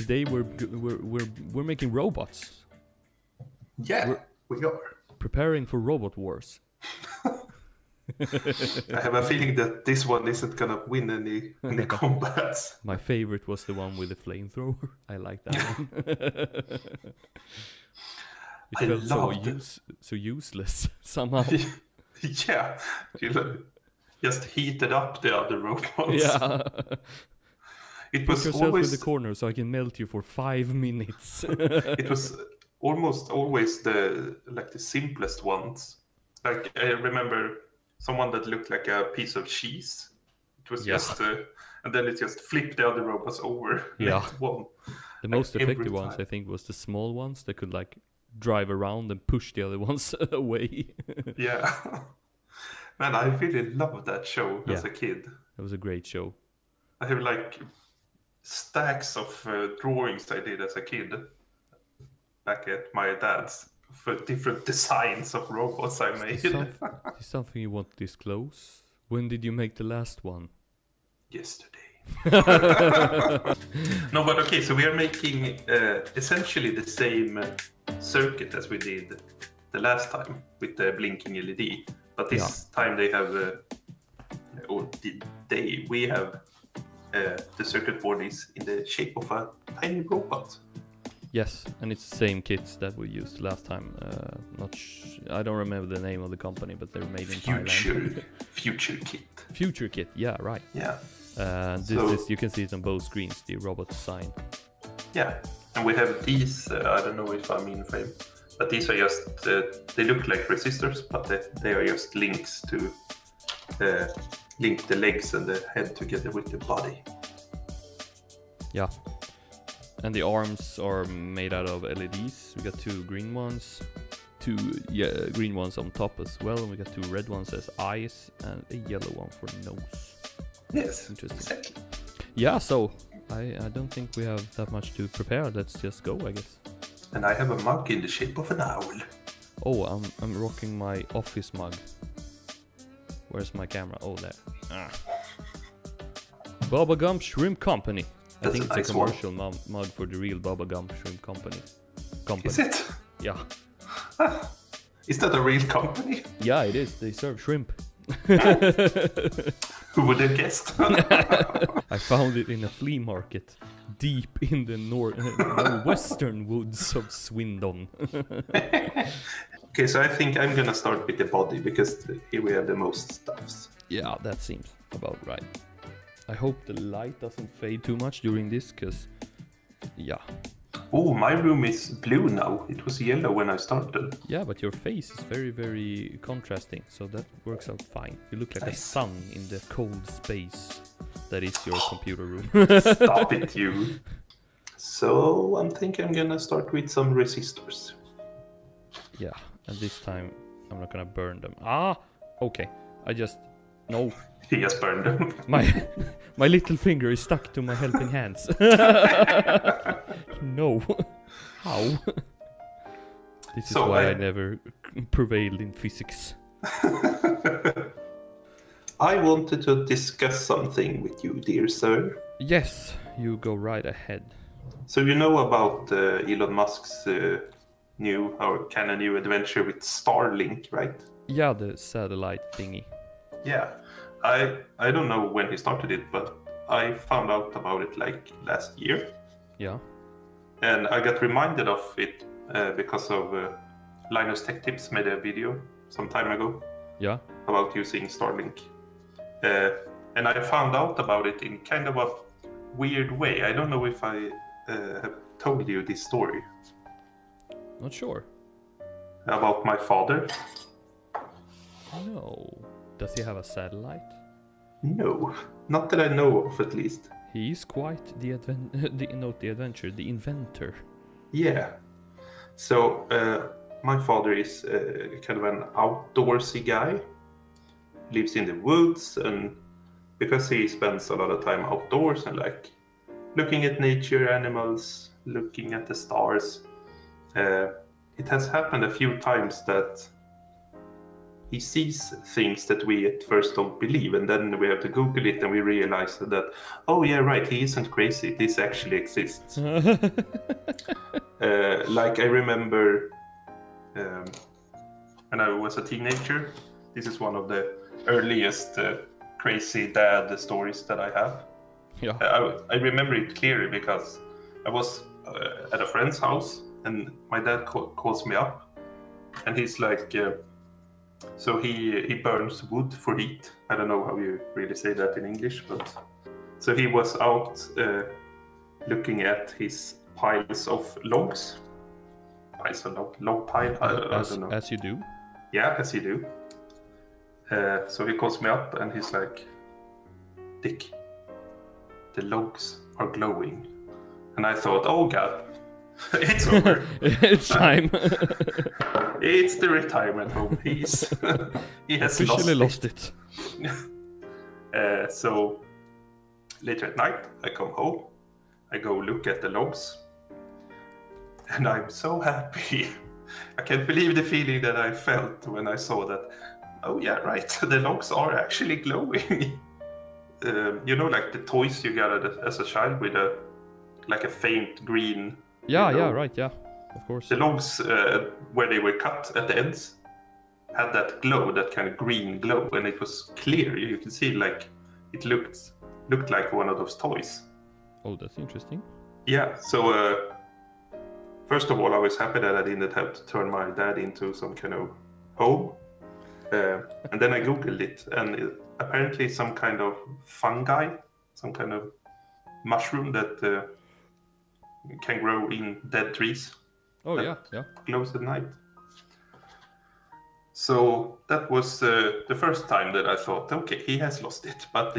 today we're making robots. Yeah, we are preparing for robot wars. I have a feeling that this one isn't gonna win any combats. My favorite was the one with the flamethrower. I like that one. It felt so useless somehow. Yeah, you just heated up the other robots. Yeah. It Put was yourself always in the corner so I can melt you for 5 minutes. It was almost always the simplest ones. Like I remember someone that looked like a piece of cheese. It was just, and then it just flipped the other robots over. Yeah. One. The most effective ones, I think, was the small ones that could like drive around and push the other ones away. Yeah. Man, I really loved that show as a kid. It was a great show. I have like stacks of drawings I did as a kid back at my dad's for different designs of robots I made. Is something you want to disclose? When did you make the last one? Yesterday. No, but okay, so we are making essentially the same circuit as we did the last time with the blinking LED. But this time they have, we have the circuit board is in the shape of a tiny robot. Yes, and it's the same kits that we used last time. I don't remember the name of the company, but they're made in Thailand. Future Kit. Future Kit, yeah, right. Yeah. This you can see it on both screens, the robot design. Yeah, and we have these, I don't know if I'm in frame, but these are just, they look like resistors, but they are just links to link the legs and the head together with the body. Yeah. And the arms are made out of LEDs. We got 2 green ones, 2 green ones on top as well, and we got 2 red ones as eyes and a yellow one for nose. Yes, interesting. Exactly. Yeah, so I don't think we have that much to prepare. Let's just go, I guess. And I have a mug in the shape of an owl. Oh, I'm rocking my office mug. Where's my camera? Oh, there. Bubba Gump Shrimp Company. I think it's a commercial mug for the real Bubba Gump Shrimp Company. Is it? Yeah. Is that a real company? Yeah, it is. They serve shrimp. Who would have guessed? I found it in a flea market deep in the western woods of Swindon. Okay, so I think I'm gonna start with the body because here we have the most stuffs. Yeah, that seems about right. I hope the light doesn't fade too much during this, because, yeah. Oh, my room is blue now. It was yellow when I started. Yeah, but your face is very, very contrasting, so that works out fine. You look like a sun in the cold space that is your computer room. Stop it, you. So, I'm thinking I'm gonna start with some resistors. Yeah, and this time I'm not gonna burn them. Okay. No. He just burned them. My little finger is stuck to my helping hands. No. How? This is why I never prevailed in physics. I wanted to discuss something with you, dear sir. Yes, you go right ahead. So you know about Elon Musk's new adventure with Starlink, right? Yeah, the satellite thingy. Yeah. I don't know when he started it, but I found out about it like last year. Yeah. And I got reminded of it because of Linus Tech Tips made a video some time ago. Yeah. About using Starlink. And I found out about it in kind of a weird way. I don't know if I have told you this story. Not sure. About my father. No. Does he have a satellite? No, not that I know of, at least. He is quite the inventor. Yeah. So my father is kind of an outdoorsy guy. Lives in the woods, and because he spends a lot of time outdoors and like looking at nature, animals, looking at the stars, it has happened a few times that he sees things that we at first don't believe, and then we have to Google it, and we realize that, oh yeah, right, he isn't crazy. This actually exists. Like I remember when I was a teenager. This is one of the earliest crazy dad stories that I have. Yeah. I remember it clearly because I was at a friend's house, and my dad calls me up, and he's like, so he burns wood for heat. I don't know how you really say that in English, but so he was out looking at his piles of logs. Piles of log pile. I don't know. As you do. Yeah, as you do. So he calls me up, and he's like, Dick, the logs are glowing. And I thought, oh God, it's over. It's time. It's the retirement home. He has officially lost it. So later at night, I come home. I go look at the logs. And I'm so happy. I can't believe the feeling that I felt when I saw that. Oh yeah, right. The logs are actually glowing. You know, like the toys you got as a child with a faint green. Yeah, yeah, right, yeah, of course. The logs where they were cut at the ends had that glow, that kind of green glow, and it was clear. You could see like it looked like one of those toys. Oh, that's interesting. Yeah. So first of all, I was happy that I didn't have to turn my dad into some kind of home. And then I googled it, and apparently some kind of fungi, some kind of mushroom that can grow in dead trees. Oh yeah, yeah. Glows at night. So that was the first time that I thought, okay, he has lost it. But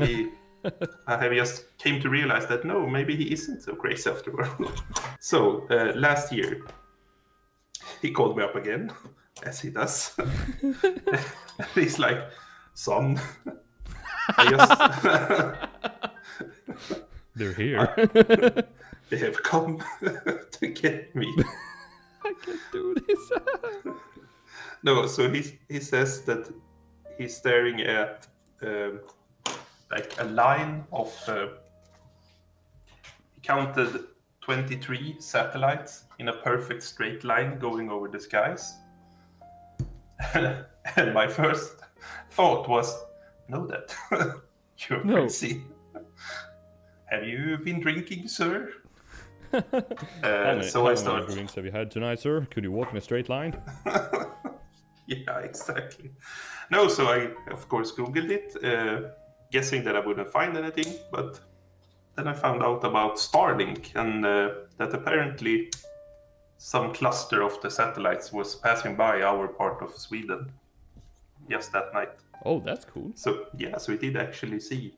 I have just came to realize that no, maybe he isn't so crazy after all. So last year, he called me up again, as he does. He's like, son, they're here. They have come to get me. I can't do this. No, so he says that he's staring at like a line of he counted 23 satellites in a perfect straight line going over the skies. And my first thought was, no, that you're crazy. Have you been drinking, sir? So I started. How many drinks have you had tonight, sir? Could you walk in a straight line? Yeah, exactly. No, so I, of course, Googled it, guessing that I wouldn't find anything, but then I found out about Starlink, and that apparently some cluster of the satellites was passing by our part of Sweden just that night. Oh, that's cool. So, yeah, so we did actually see,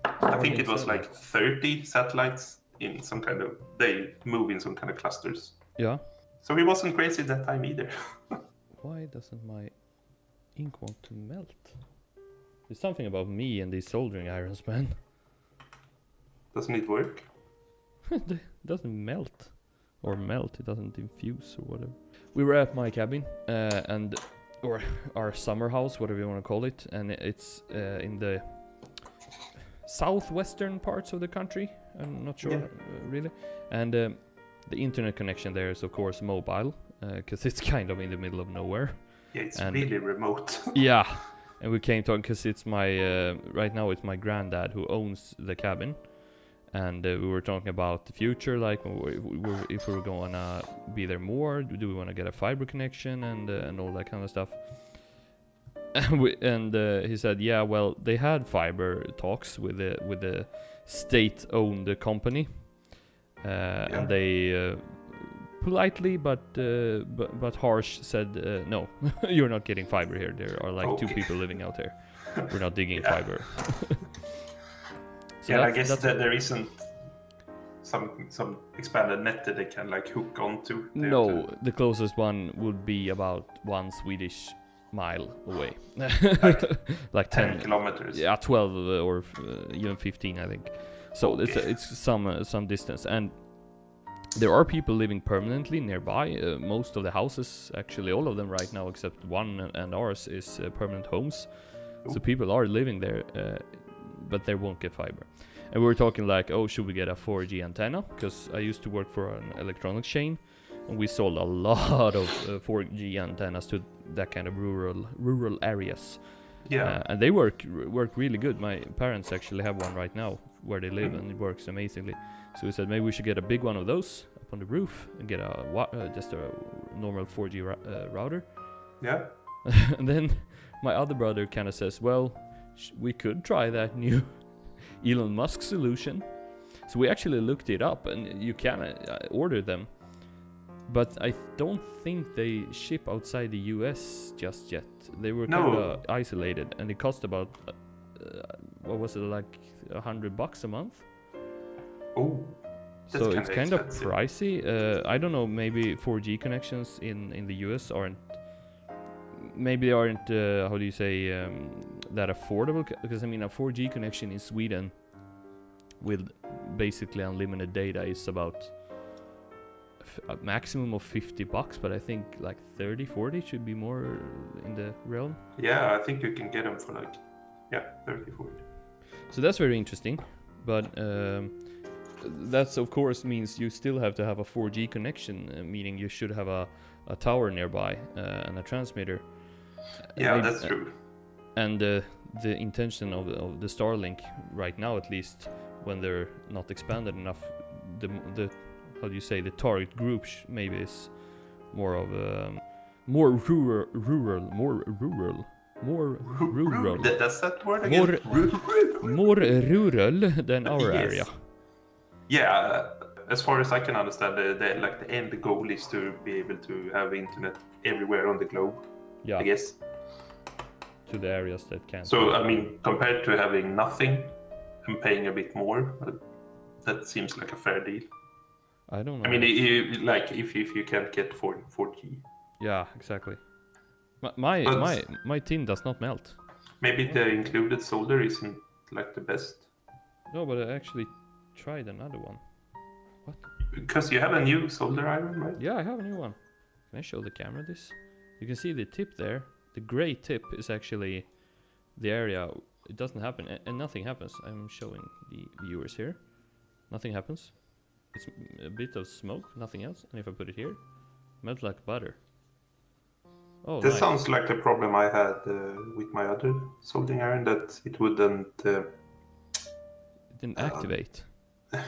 I think it was like 30 satellites in some kind of, they move in some kind of clusters. Yeah. So he wasn't crazy that time either. Why doesn't my ink want to melt? There's something about me and these soldering irons, man. Doesn't it work? It doesn't melt. Or melt, it doesn't infuse or whatever. We were at my cabin, or our summer house, whatever you want to call it, and it's in the southwestern parts of the country. I'm not sure, really. And the internet connection there is, of course, mobile, because it's kind of in the middle of nowhere. Yeah, it's really remote. Yeah, and we came talking because it's my right now it's my granddad who owns the cabin, and we were talking about the future, like if we were gonna be there more, do we want to get a fiber connection and all that kind of stuff. And he said, yeah, well, they had fiber talks with the state-owned company, and they politely but harsh said, no, you're not getting fiber here. There are like 2 people living out here. We're not digging fiber. So yeah, I guess that there isn't some expanded net that they can like hook onto. No, the closest one would be about 1 Swedish mile away. Like 10 kilometers. Yeah, 12 or even 15, I think. So it's some distance. And There are people living permanently nearby. Most of the houses, actually all of them right now, except one and ours, is permanent homes. Ooh. So people are living there, but they won't get fiber. And we were talking like, oh, should we get a 4G antenna? Because I used to work for an electronics chain, and we sold a lot of 4G antennas to that kind of rural areas. Yeah. And they work really good. My parents actually have one right now where they live, and it works amazingly. So we said maybe we should get a big one of those up on the roof and get just a normal 4G router. Yeah. And then my other brother kind of says, well, we could try that new Elon Musk solution. So we actually looked it up, and you can order them. But I don't think they ship outside the US just yet. They were kind of isolated, and it cost about, what was it, like $100 a month? Oh, so it's kind of expensive. pricey. I don't know, maybe 4G connections in the US aren't, maybe they aren't, how do you say, that affordable? Because I mean, a 4G connection in Sweden with basically unlimited data is about a maximum of $50, but I think like 30, 40 should be more in the realm. Yeah, I think you can get them for like, 30, 40. So that's very interesting, but that's of course means you still have to have a 4G connection, meaning you should have a tower nearby and a transmitter. Yeah, that's true. And the intention of the Starlink right now, at least when they're not expanded enough, the how do you say, the target group maybe is more of more rural. That's that word again. More rural than our area. Yeah, as far as I can understand, the end goal is to be able to have internet everywhere on the globe. Yeah, I guess. To the areas that can't. So I mean, compared to having nothing and paying a bit more, that seems like a fair deal. I don't know. I mean, if you can't get 4G. Yeah, exactly. My tin does not melt. Maybe the included solder isn't like the best. No, but I actually tried another one. What? Because you have a new solder iron, right? Yeah, I have a new one. Can I show the camera this? You can see the tip there. The gray tip is actually the area. It doesn't happen, and nothing happens. I'm showing the viewers here. Nothing happens. It's a bit of smoke, nothing else. And if I put it here, melts like butter. Oh, That nice. sounds like a problem I had with my other soldering iron, that it wouldn't... It didn't activate.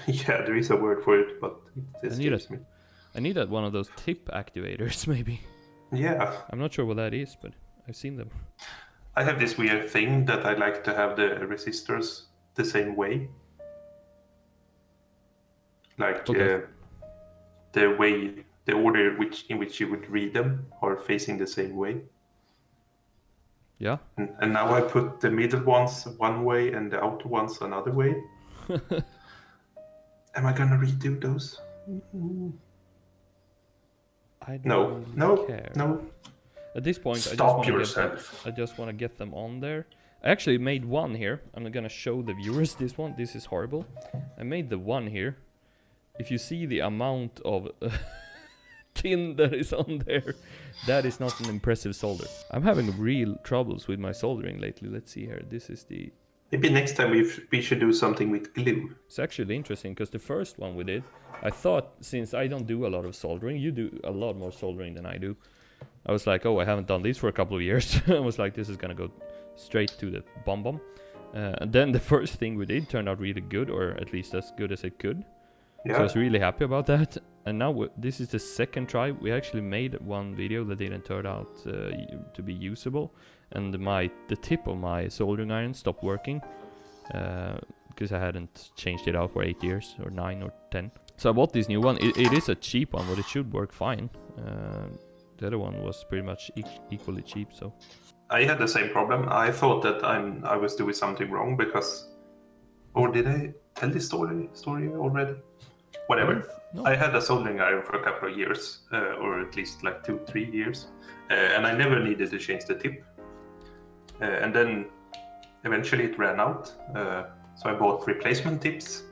Yeah, there is a word for it, but it escapes me. I need one of those tip activators, maybe. Yeah. I'm not sure what that is, but I've seen them. I have this weird thing that I like to have the resistors the same way. Like the order in which you would read them are facing the same way. Yeah. And now I put the middle ones one way and the outer ones another way. Am I gonna redo those? I don't care. No. At this point, Stop I just want to get them on there. I actually made one here. I'm gonna show the viewers this one. This is horrible. I made the one here. If you see the amount of tin that is on there, that is not an impressive solder. I'm having real troubles with my soldering lately. Let's see here. This is the... Maybe next time we should do something with glue. It's actually interesting because the first one we did, I thought, since I don't do a lot of soldering, you do a lot more soldering than I do. I was like, oh, I haven't done this for a couple of years. I was like, this is gonna go straight to the bomb. And then the first thing we did turned out really good, or at least as good as it could. Yeah. So I was really happy about that. And now this is the second try. We actually made one video that didn't turn out to be usable, and the tip of my soldering iron stopped working because I hadn't changed it out for 8 years or 9 or 10. So I bought this new one. It is a cheap one, but it should work fine. The other one was pretty much equally cheap. So I had the same problem. I thought that I was doing something wrong because, or did I tell this story already? Whatever. No. I had a soldering iron for a couple of years, or at least like 2-3 years, and I never needed to change the tip. And then eventually it ran out, so I bought replacement tips.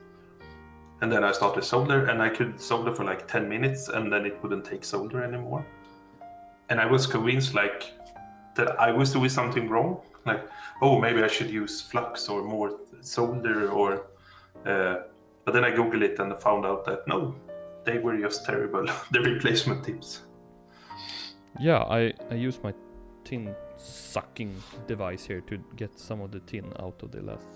And then I started solder, and I could solder for like 10 minutes, and then it wouldn't take solder anymore. And I was convinced like that I was doing something wrong. Like, oh, maybe I should use flux or more solder, or. But then I googled it and found out that no, they were just terrible. The replacement tips. Yeah, I used my tin sucking device here to get some of the tin out of the last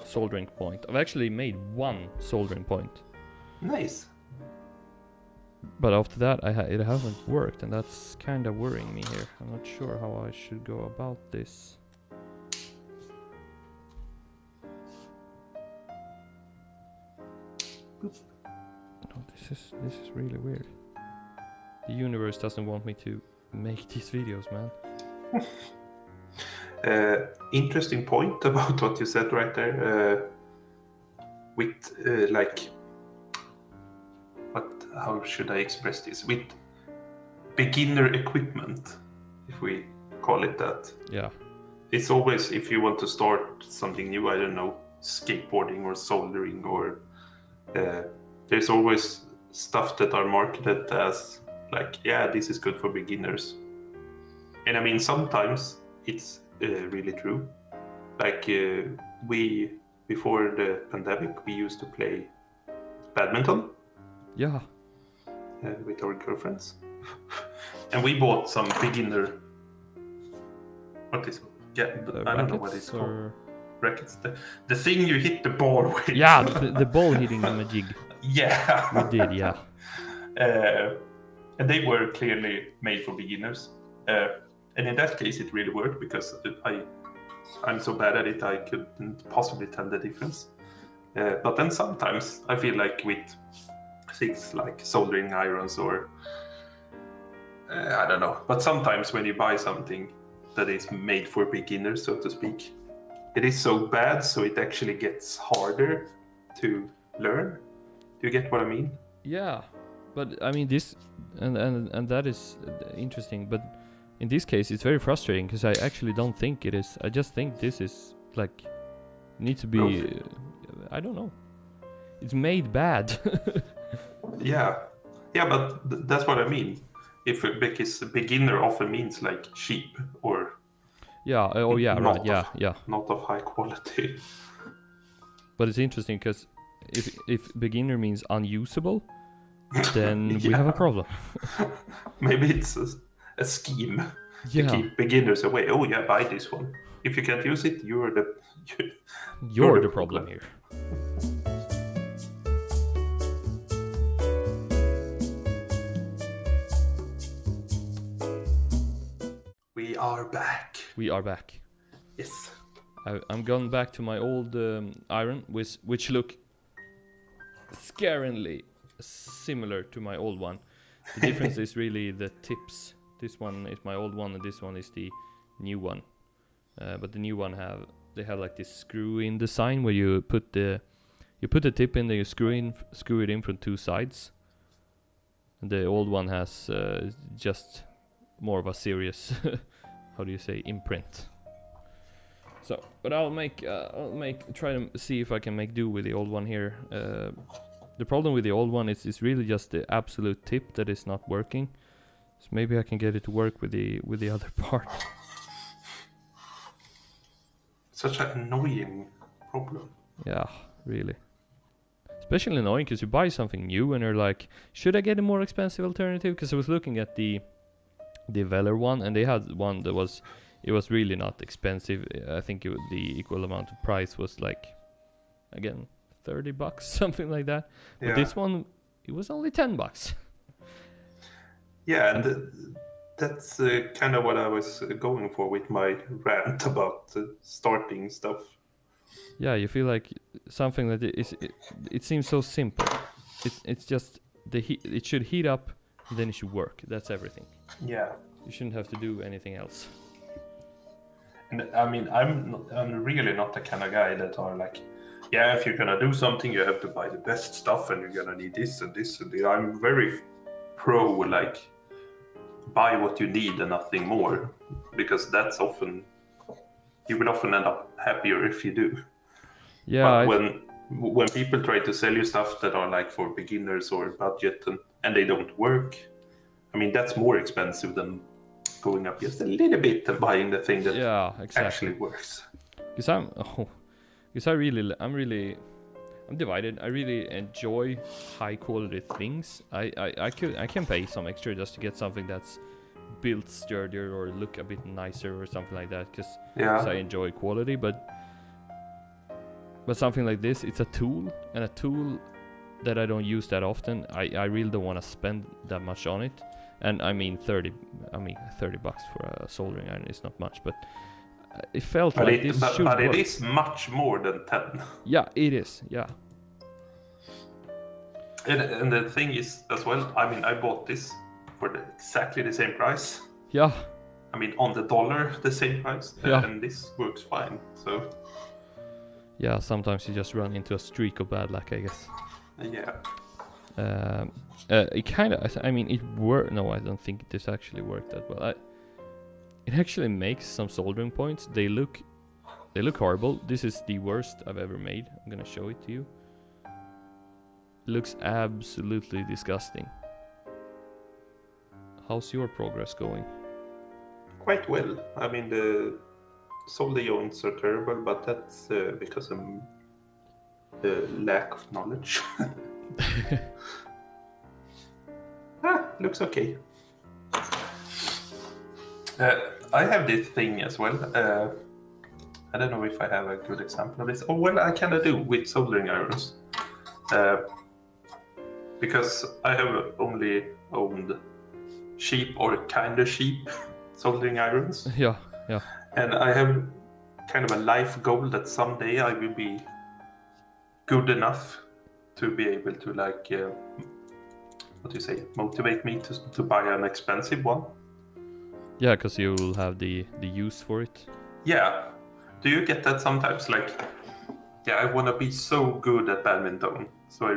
soldering point. I've actually made one soldering point. Nice. But after that, it hasn't worked, and that's kind of worrying me here. I'm not sure how I should go about this. No, this is really weird. The universe doesn't want me to make these videos, man. Interesting point about what you said right there. With like, how should I express this? With beginner equipment, if we call it that. Yeah. It's always, if you want to start something new, I don't know, skateboarding or soldering, or there's always stuff that are marketed as like, yeah, this is good for beginners. And I mean, sometimes it's really true. Like before the pandemic, we used to play badminton. Yeah. With our girlfriends. And we bought some beginner. What is it? Yeah, I don't know what it's called. Rackets. The thing you hit the ball with. Yeah, the ball hitting magic. Yeah. We did, yeah. And they were clearly made for beginners. And in that case, it really worked because I'm so bad at it, I couldn't possibly tell the difference. But then sometimes I feel like with things like soldering irons or I don't know. But sometimes when you buy something that is made for beginners, so to speak, it is so bad, so it actually gets harder to learn. Do you get what I mean? Yeah, but I mean this, and that is interesting. But in this case, it's very frustrating because I actually don't think it is. I just think this is like needs to be. I don't know. It's made bad. Yeah, but that's what I mean. Because beginner often means like cheap or. Yeah. Oh yeah. Right. Yeah. Not of high quality. But it's interesting because if beginner means unusable, then we have a problem. Maybe it's a scheme to keep beginners away. Oh yeah, buy this one. If you can't use it, you're the problem here. We are back. Yes. I'm going back to my old iron, which look scarily similar to my old one. The difference is really the tips. This one is my old one, and this one is the new one. But the new one they have like this screw-in design where you put the tip in, then you screw it in from two sides. And the old one has just more of a serious, how do you say, imprint. So, but I'll try to see if I can make do with the old one here. The problem with the old one is really just the absolute tip that is not working. So maybe I can get it to work with the other part. Such an annoying problem. Yeah, really. Especially annoying because you buy something new and you're like, should I get a more expensive alternative? Because I was looking at the Veller one, and they had one that was really not expensive. I think the equal amount of price was like, again, $30, something like that. Yeah. But this one, it was only $10. Yeah, and that's kind of what I was going for with my rant about starting stuff. Yeah, you feel like something that it seems so simple. It's just it should heat up, and then it should work. That's everything. Yeah. You shouldn't have to do anything else. And I mean, I'm really not the kind of guy that are like, yeah, if you're gonna do something, you have to buy the best stuff, and you're gonna need this and this and that. I'm very pro like buy what you need and nothing more, because that's often you will often end up happier if you do. Yeah. But when people try to sell you stuff that are like for beginners or budget and they don't work, I mean, that's more expensive than going up just a little bit and buying the thing that actually works. Because I'm divided. I really enjoy high quality things. I can pay some extra just to get something that's built sturdier or look a bit nicer or something like that, because I enjoy quality. But something like this, it's a tool, and a tool that I don't use that often. I really don't want to spend that much on it. And I mean $30 for a soldering iron is not much, but it felt like this should work. But it is much more than 10. Yeah, it is. Yeah. And the thing is as well, I mean, I bought this for exactly the same price. Yeah. I mean, on the dollar, the same price. Yeah. And this works fine. So. Yeah, sometimes you just run into a streak of bad luck, I guess. Yeah. It kind of, I mean, it worked. No, I don't think this actually worked that well. It actually makes some soldering points. They look horrible. This is the worst I've ever made. I'm gonna show it to you. It looks absolutely disgusting. How's your progress going? Quite well. I mean, the solder joints are terrible, but that's because of the lack of knowledge. Looks okay. I have this thing as well. I don't know if I have a good example of this. Oh, well, I kind of do with soldering irons. Because I have only owned cheap or kind of cheap soldering irons. Yeah. And I have kind of a life goal that someday I will be good enough to be able to, like, motivate me to buy an expensive one. Yeah, because you will have the use for it. Yeah. Do you get that sometimes? Like, yeah, I want to be so good at badminton, so I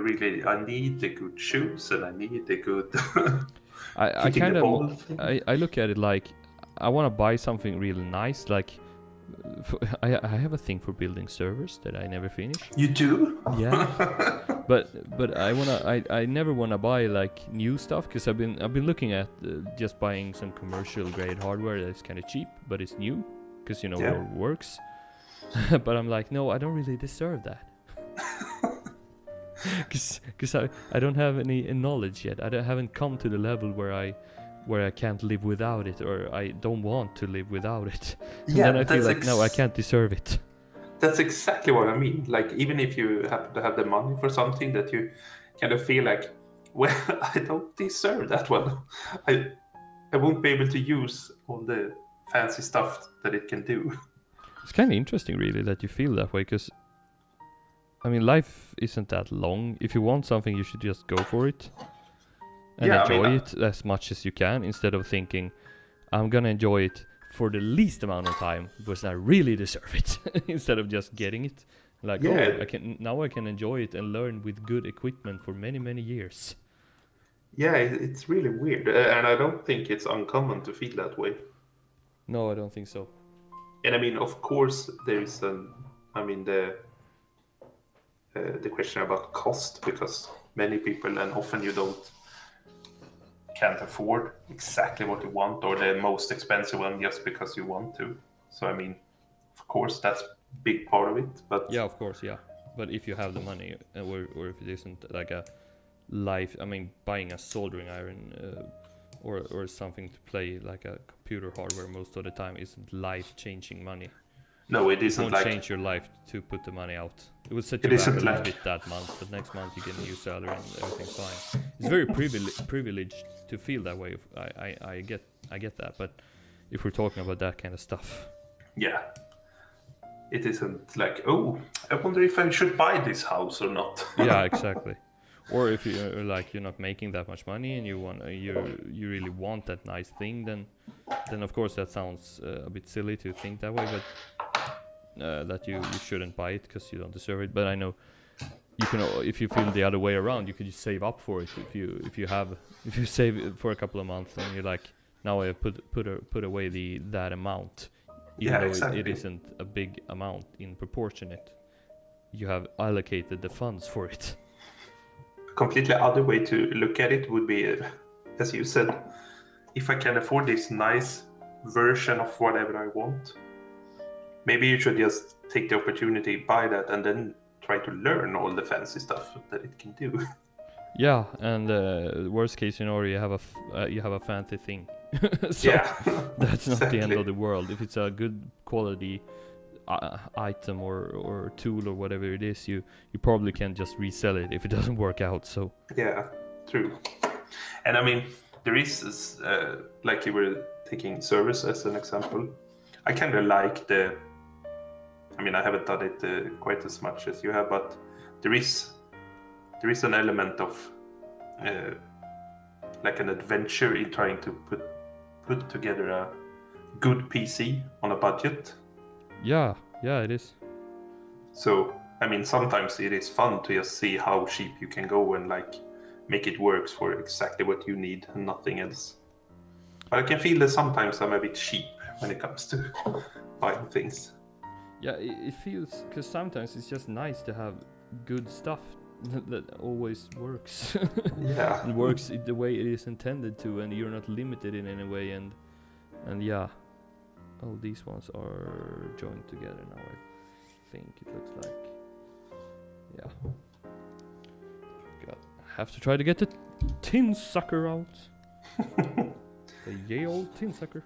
need the good shoes and I need the good. I look at it like I want to buy something really nice. Like, I have a thing for building servers that I never finish. You do? Yeah. but I never wanna buy like new stuff, because I've been looking at just buying some commercial grade hardware that's kind of cheap but it's new, because it works. But I'm like, no, I don't really deserve that. Because I don't have any knowledge yet. I haven't come to the level where I can't live without it, or I don't want to live without it. And then I feel like, no, I can't deserve it. That's exactly what I mean. Like, even if you happen to have the money for something that you kind of feel like, well, I don't deserve that one. I won't be able to use all the fancy stuff that it can do. It's kind of interesting, really, that you feel that way, because, I mean, life isn't that long. If you want something, you should just go for it. And enjoy it as much as you can, instead of thinking, I'm gonna enjoy it for the least amount of time because I really deserve it. Instead of just getting it. Like, I can enjoy it and learn with good equipment for many, many years. Yeah, it's really weird. And I don't think it's uncommon to feel that way. No, I don't think so. And I mean, of course, there's the question about cost, because many people, and often you can't afford exactly what you want, or the most expensive one, just because you want to. So I mean, of course, that's a big part of it. But yeah, of course, yeah. But if you have the money, or if it isn't like a life, I mean, buying a soldering iron or something to play like a computer hardware most of the time isn't life-changing money. No, it isn't. It won't change your life to put the money out. It will set you back a little bit that month, but next month you get a new salary and everything's fine. It's very privileged to feel that way. I get that, but if we're talking about that kind of stuff, yeah, it isn't like, oh, I wonder if I should buy this house or not. Yeah, exactly. Or if you're not making that much money and you really want that nice thing, then of course that sounds a bit silly to think that way, but that you shouldn't buy it because you don't deserve it. But I know you can, if you feel the other way around, you could just save up for it. If you save it for a couple of months and you're like, now I put away that amount, even though exactly. It isn't a big amount in proportionate. you have allocated the funds for it. A completely other way to look at it would be, as you said, if I can afford this nice version of whatever I want, maybe you should just take the opportunity, buy that, and then try to learn all the fancy stuff that it can do. Yeah, and worst case scenario, you have a fancy thing. So Yeah, that's not the end exactly. of the world. If it's a good quality item or tool or whatever it is, you probably can just resell it if it doesn't work out. So Yeah, true. And I mean, there is, like you were taking service as an example. I kind of like I mean, I haven't done it quite as much as you have, but there is an element of like an adventure in trying to put together a good PC on a budget. yeah, it is. So I mean, sometimes it is fun to just see how cheap you can go and like make it work for exactly what you need and nothing else. But I can feel that sometimes I'm a bit cheap when it comes to buying things. Yeah, it feels, because sometimes it's just nice to have good stuff that always works. Yeah. It works the way it is intended to, and you're not limited in any way. And yeah, oh, these ones are joined together now. I think it looks like. Yeah. God, I have to try to get the tin sucker out. The yay old tin sucker.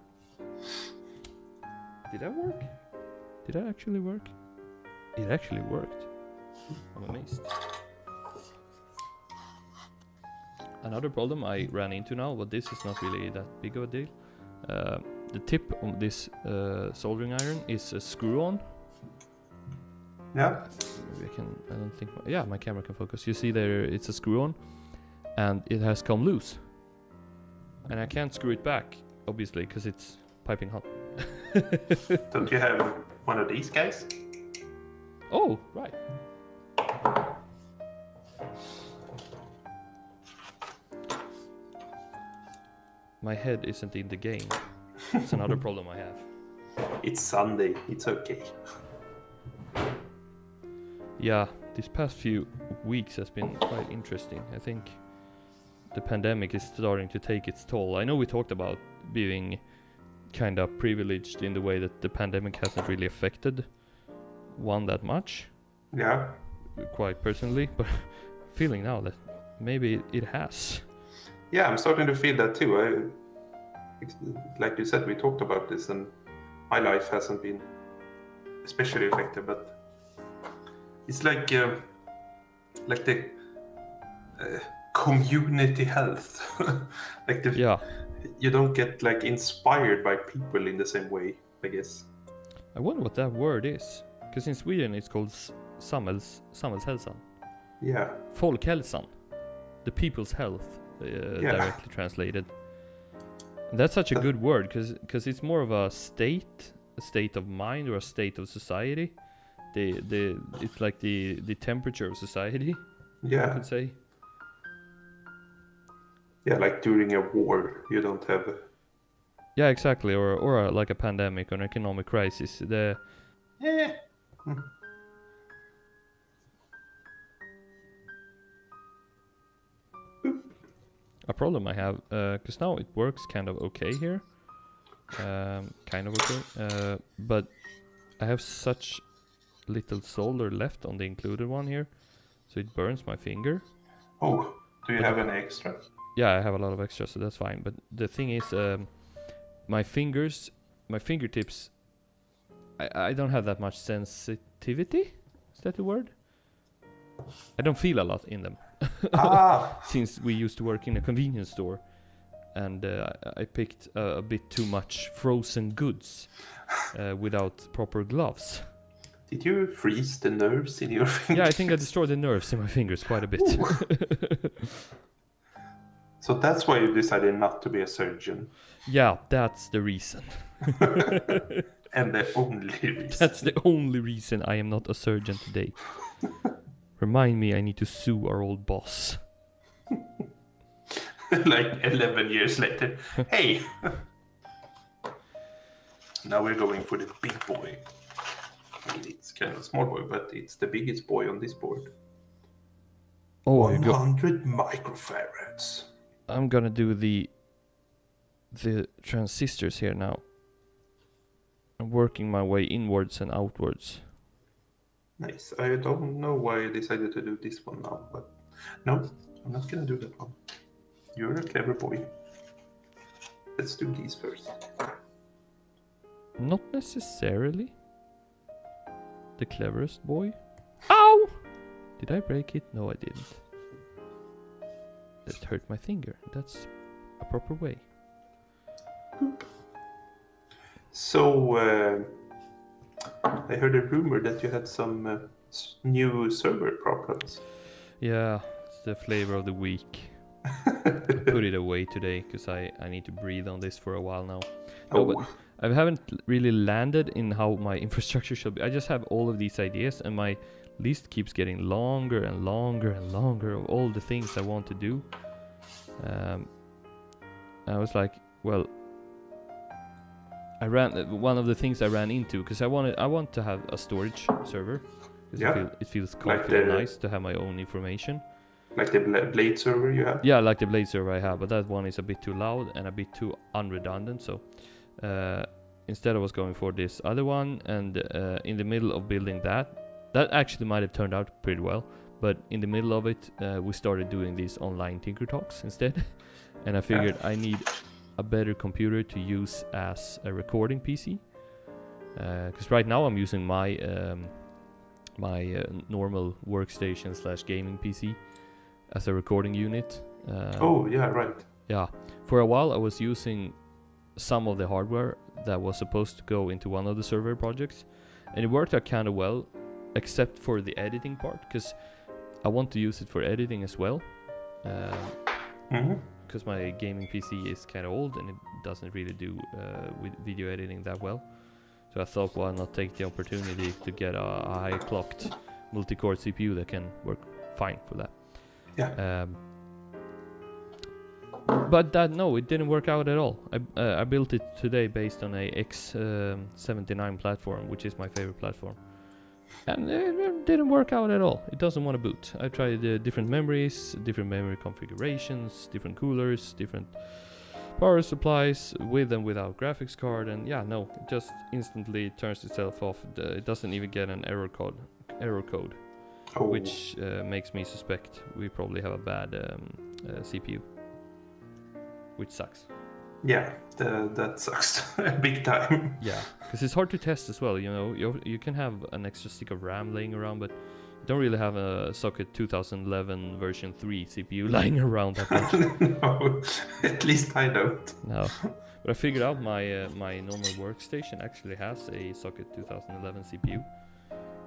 Did that work? Did that actually work? It actually worked. I'm amazed. Another problem I ran into now, but this is not really that big of a deal. The tip of this soldering iron is a screw-on. Yeah. Maybe I don't think. My camera can focus. You see there, it's a screw-on, and it has come loose. And I can't screw it back, obviously, because it's piping hot. Don't you have one of these guys? Oh, right. My head isn't in the game. It's another problem I have. It's Sunday. It's okay. Yeah, these past few weeks has been quite interesting. I think the pandemic is starting to take its toll. I know we talked about being kind of privileged in the way that the pandemic hasn't really affected one that much. Yeah. Quite personally, but feeling now that maybe it has. Yeah, I'm starting to feel that too. Like you said, we talked about this, and my life hasn't been especially affected, but it's like the community health. You don't get like inspired by people in the same way, I guess. I wonder what that word is, because in Sweden it's called samhällshälsan. Yeah. Folkhälsan, the people's health, directly translated. And that's such a good word, because it's more of a state of mind, or a state of society. It's like the temperature of society. Yeah. I could say. Yeah, like during a war, you don't have. Yeah, exactly, or like a pandemic or an economic crisis. A problem I have, because now it works kind of okay here, but I have such little solder left on the included one here, so it burns my finger. Oh, do you have any extra? Yeah, I have a lot of extra, so that's fine. But the thing is, my fingertips, I don't have that much sensitivity. Is that the word? I don't feel a lot in them. Since we used to work in a convenience store, and I picked a bit too much frozen goods without proper gloves. Did you freeze the nerves in your fingers? Yeah, I think I destroyed the nerves in my fingers quite a bit. So that's why you decided not to be a surgeon. Yeah, that's the reason. And the only reason. That's the only reason I am not a surgeon today. Remind me, I need to sue our old boss. Like 11 years later. Hey! Now we're going for the big boy. mean, it's kind of a small boy, but it's the biggest boy on this board. Oh, 100 microfarads. I'm gonna do the transistors here now. I'm working my way inwards and outwards. Nice. I don't know why I decided to do this one now, but no, I'm not gonna do that one. You're a clever boy. Let's do these first. Not necessarily the cleverest boy. Ow! Did I break it? No, I didn't. That hurt my finger. That's a proper way. So, I heard a rumor that you had some new server problems. Yeah, it's the flavor of the week. I put it away today because I need to breathe on this for a while now. No, but I haven't really landed in how my infrastructure should be. I just have all of these ideas and my list keeps getting longer and longer and longer of all the things I want to do. I was like, well, one of the things I ran into because I want to have a storage server because it feels comfy and nice to have my own information. Like the Blade server you have? Yeah, like the Blade server I have, but that one is a bit too loud and a bit too unredundant. So instead I was going for this other one, and in the middle of building that actually might have turned out pretty well. But in the middle of it, we started doing these online TinkerTalks instead, and I figured I need a better computer to use as a recording PC. Because right now I'm using my normal workstation / gaming PC as a recording unit. Oh yeah, right. Yeah, for a while I was using some of the hardware that was supposed to go into one of the server projects, and it worked out kind of well, except for the editing part, because I want to use it for editing as well. Because my gaming PC is kind of old and it doesn't really do with video editing that well. So I thought, why not take the opportunity to get a high clocked multi-core CPU that can work fine for that. Yeah. But it didn't work out at all. I built it today based on a X79 platform, which is my favorite platform. And it didn't work out at all. It doesn't want to boot. I tried different memories, different memory configurations, different coolers, different power supplies, with and without graphics card, and yeah, no, it just instantly turns itself off. It doesn't even get an error code, which makes me suspect we probably have a bad CPU, which sucks. Yeah, that sucks big time. Yeah, because it's hard to test as well. You know, you can have an extra stick of RAM laying around, but you don't really have a socket 2011 version 3 CPU lying around that much. No, at least I don't. No, but I figured out my normal workstation actually has a socket 2011 CPU,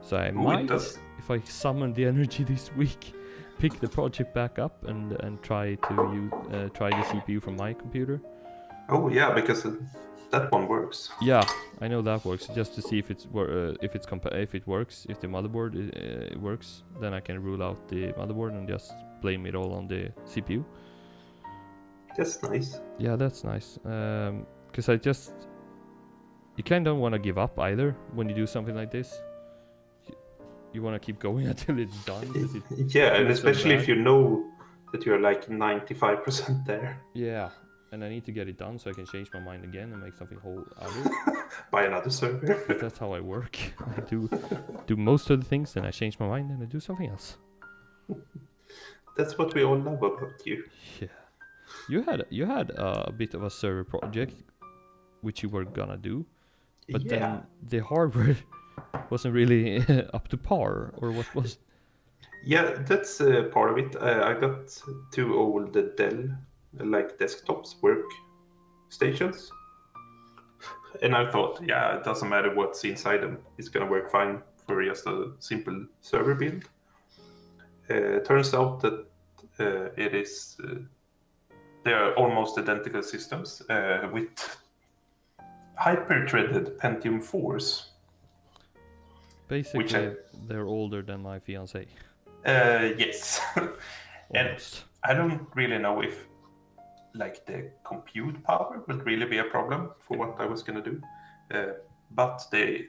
so I might, if I summon the energy this week, pick the project back up and try the CPU from my computer. Oh yeah, because that one works. Yeah, I know that works. Just to see if it works, if the motherboard works, then I can rule out the motherboard and just blame it all on the CPU. That's nice. Yeah, that's nice. Because you kind of don't want to give up either when you do something like this. You want to keep going until it's done. Yeah, and especially if you know that you're like 95% there. Yeah. And I need to get it done so I can change my mind again and make something whole other. Buy another server. But that's how I work. I do most of the things, then I change my mind and I do something else. That's what we all love about you. Yeah. You had a bit of a server project which you were gonna do, but then the hardware wasn't really up to par, or what was? Yeah, that's part of it. I got 2 old Dell desktops, workstations, and I thought, yeah, it doesn't matter what's inside them, it's gonna work fine for just a simple server build. Turns out that it is they are almost identical systems with hyper-threaded Pentium 4s. Basically, they're older than my fiancé. Yes. And I don't really know if the compute power would really be a problem for what I was going to do. But they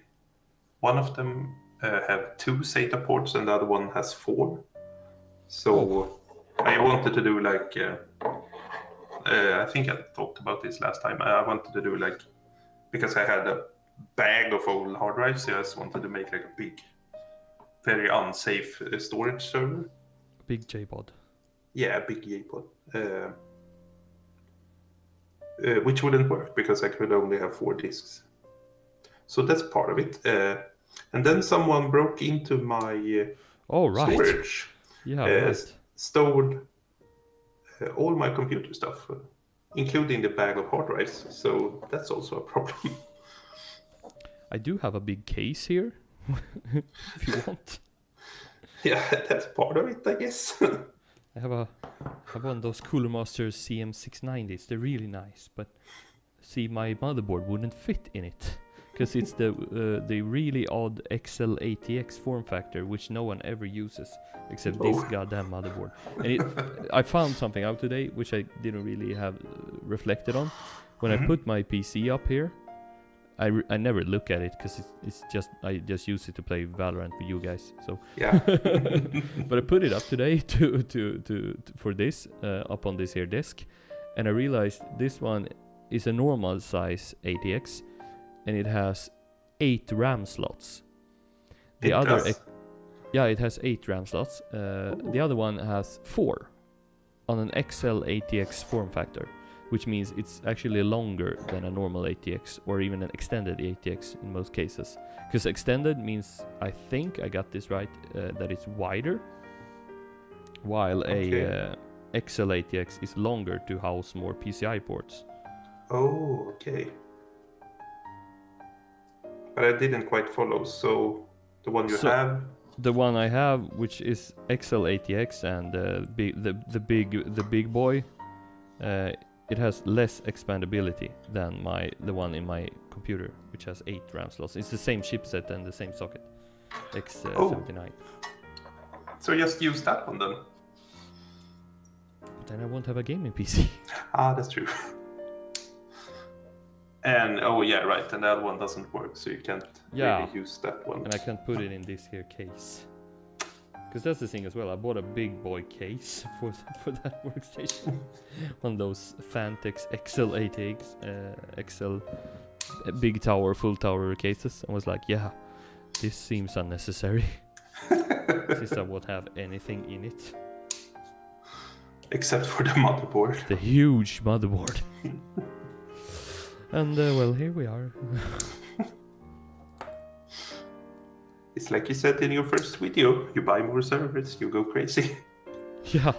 one of them have 2 SATA ports and the other one has 4. So I wanted to do like, I think I talked about this last time. I wanted to do like, because I had a bag of old hard drives, so I just wanted to make like a big, very unsafe storage server. Big JPod. Yeah, a big JPod. Which wouldn't work because I could only have 4 disks. So that's part of it. And then someone broke into my storage. Yeah, right. Stole all my computer stuff, including the bag of hard drives. So that's also a problem. I do have a big case here, if you want. Yeah, that's part of it, I guess. I have one of those Cooler Master CM690s. They're really nice, but see, my motherboard wouldn't fit in it because it's the really odd XL80X form factor, which no one ever uses except this goddamn motherboard. And I found something out today which I didn't really have reflected on. When I put my PC up here, I never look at it because it's just I just use it to play Valorant with you guys. So yeah. But I put it up today to for this up on this here desk, and I realized this one is a normal size ATX, and it has 8 RAM slots. The other, it has 8 RAM slots. The other one has 4 on an XL ATX form factor, which means it's actually longer than a normal ATX or even an extended ATX in most cases. Because extended means, I think I got this right, that it's wider, while a XL ATX is longer to house more PCI ports. Oh, okay. But I didn't quite follow, so the one you have? The one I have, which is XL ATX and the big boy, it has less expandability than the one in my computer, which has 8 RAM slots. It's the same chipset and the same socket, X79. So just use that one then. But then I won't have a gaming PC. That's true. And right, and the other one doesn't work, so you can't really use that one. And I can't put it in this here case. Because that's the thing as well, I bought a big boy case for that workstation. One of those Fantex XL8X, XL big tower, full tower cases. I was like, yeah, this seems unnecessary. Since I won't have anything in it. Except for the motherboard. The huge motherboard. And well, here we are. It's like you said in your first video, you buy more servers, you go crazy. Yeah.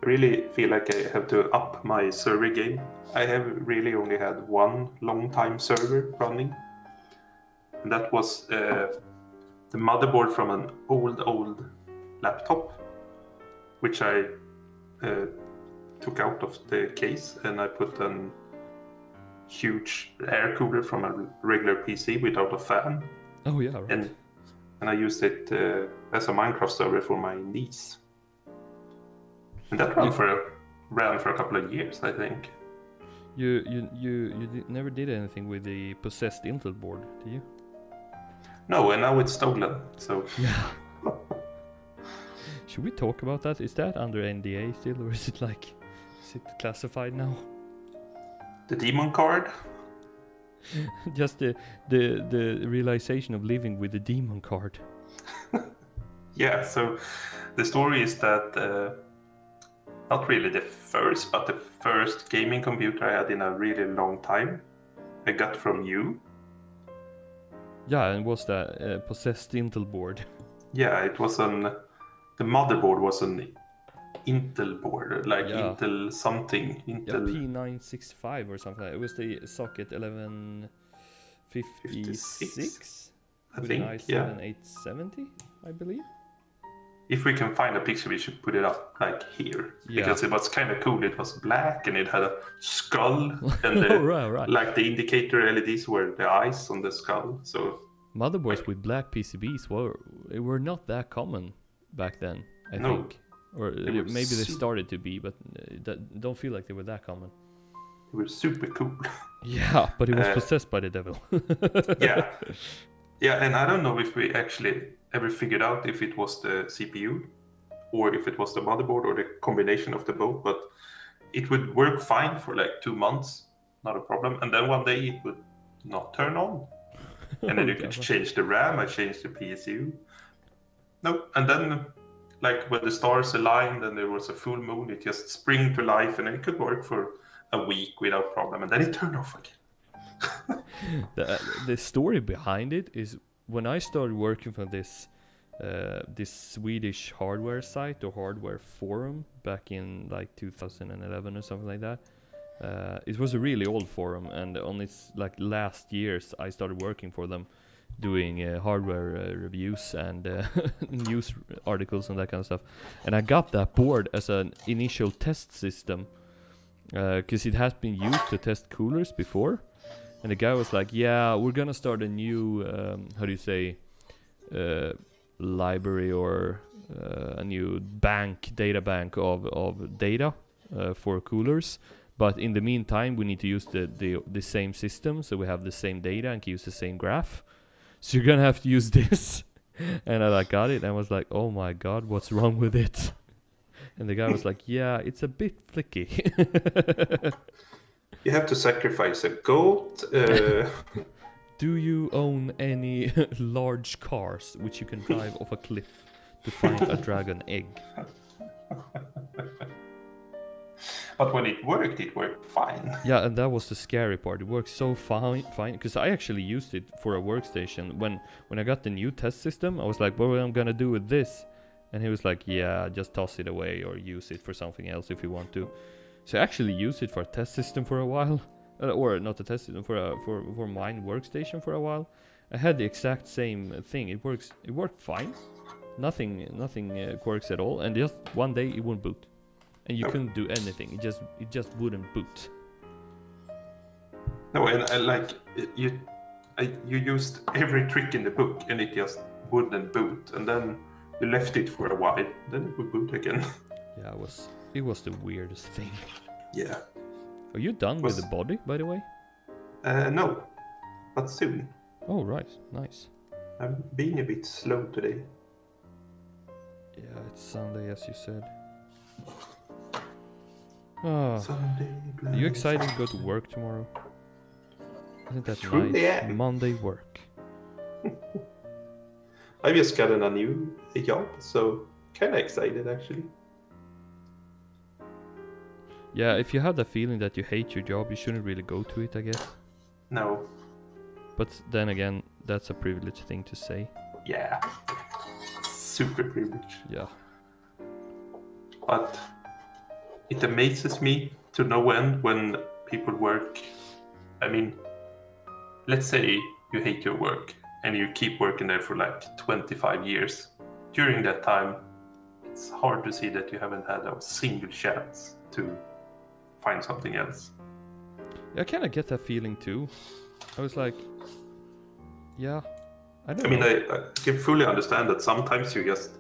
I really feel like I have to up my server game. I have really only had one long time server running. And that was the motherboard from an old laptop, which I took out of the case, and I put an huge air cooler from a regular PC without a fan. Oh yeah, right. And I used it as a Minecraft server for my niece. And that ran for a couple of years, I think. You never did anything with the possessed Intel board, did you? No, and now it's stolen. So yeah. Should we talk about that? Is that under NDA still, or is it classified now? The demon card? Just the realization of living with the demon card. Yeah, so the story is that not really the first, but the first gaming computer I had in a really long time, I got from you. Yeah, and was that possessed Intel board? Yeah, it was the motherboard was an Intel board, like Intel something. Intel P965 or something. It was the socket 1156. I with think, an i7 870, I believe. If we can find a picture, we should put it up like here, because it was kind of cool. It was black and it had a skull, and right. like the indicator LEDs were the eyes on the skull. So motherboards with black PCBs were not that common back then, I think. Or maybe they started to be, but don't feel like they were that common. They were super cool. Yeah, but it was possessed by the devil. Yeah. Yeah, and I don't know if we actually ever figured out if it was the CPU or if it was the motherboard or the combination of the both, but it would work fine for like 2 months, not a problem. And then one day it would not turn on. And then you could change the RAM, I changed the PSU. No, and then like when the stars aligned and there was a full moon, it just sprang to life and it could work for a week without problem, and then it turned off again. The story behind it is when I started working for this Swedish hardware site or hardware forum back in like 2011 or something like that. It was a really old forum, and on its like last years I started working for them, doing hardware reviews and news articles and that kind of stuff. And I got that board as an initial test system because it has been used to test coolers before. And the guy was like, yeah, we're gonna start a new, how do you say, library or a new data bank of data for coolers. But in the meantime, we need to use the same system, so we have the same data and can use the same graph. So you're gonna have to use this. And I like got it and I was like, oh my god, what's wrong with it? And the guy was like, yeah, it's a bit flicky. You have to sacrifice a goat. Do you own any large cars which you can drive off a cliff to find a dragon egg? But when it worked fine. Yeah, and that was the scary part. It worked so fine, because I actually used it for a workstation. When I got the new test system, I was like, what am I gonna do with this? And he was like, yeah, just toss it away or use it for something else if you want to. So I actually used it for a test system for a while. Or not a test system, for mine workstation for a while. I had the exact same thing. It worked fine. Nothing quirks at all. And just one day it wouldn't boot. And you couldn't do anything. It just wouldn't boot. No, and you used every trick in the book, and it just wouldn't boot. And then you left it for a while, then it would boot again. Yeah, it was the weirdest thing. Yeah. Are you done with the body, by the way? No, but soon. Oh right, nice. I'm being a bit slow today. Yeah, it's Sunday, as you said. Oh. Are you excited to go to work tomorrow? Isn't that nice? Yeah. Monday work. I just got a new job, so kind of excited actually. Yeah, if you have the feeling that you hate your job, you shouldn't really go to it, I guess. No. But then again, that's a privileged thing to say. Yeah. Super privileged. Yeah. But it amazes me to no end when people work. I mean, let's say you hate your work and you keep working there for like 25 years. During that time, it's hard to see that you haven't had a single chance to find something else. Yeah, I kind of get that feeling too. I was like, yeah, I don't know. I can fully understand that sometimes you just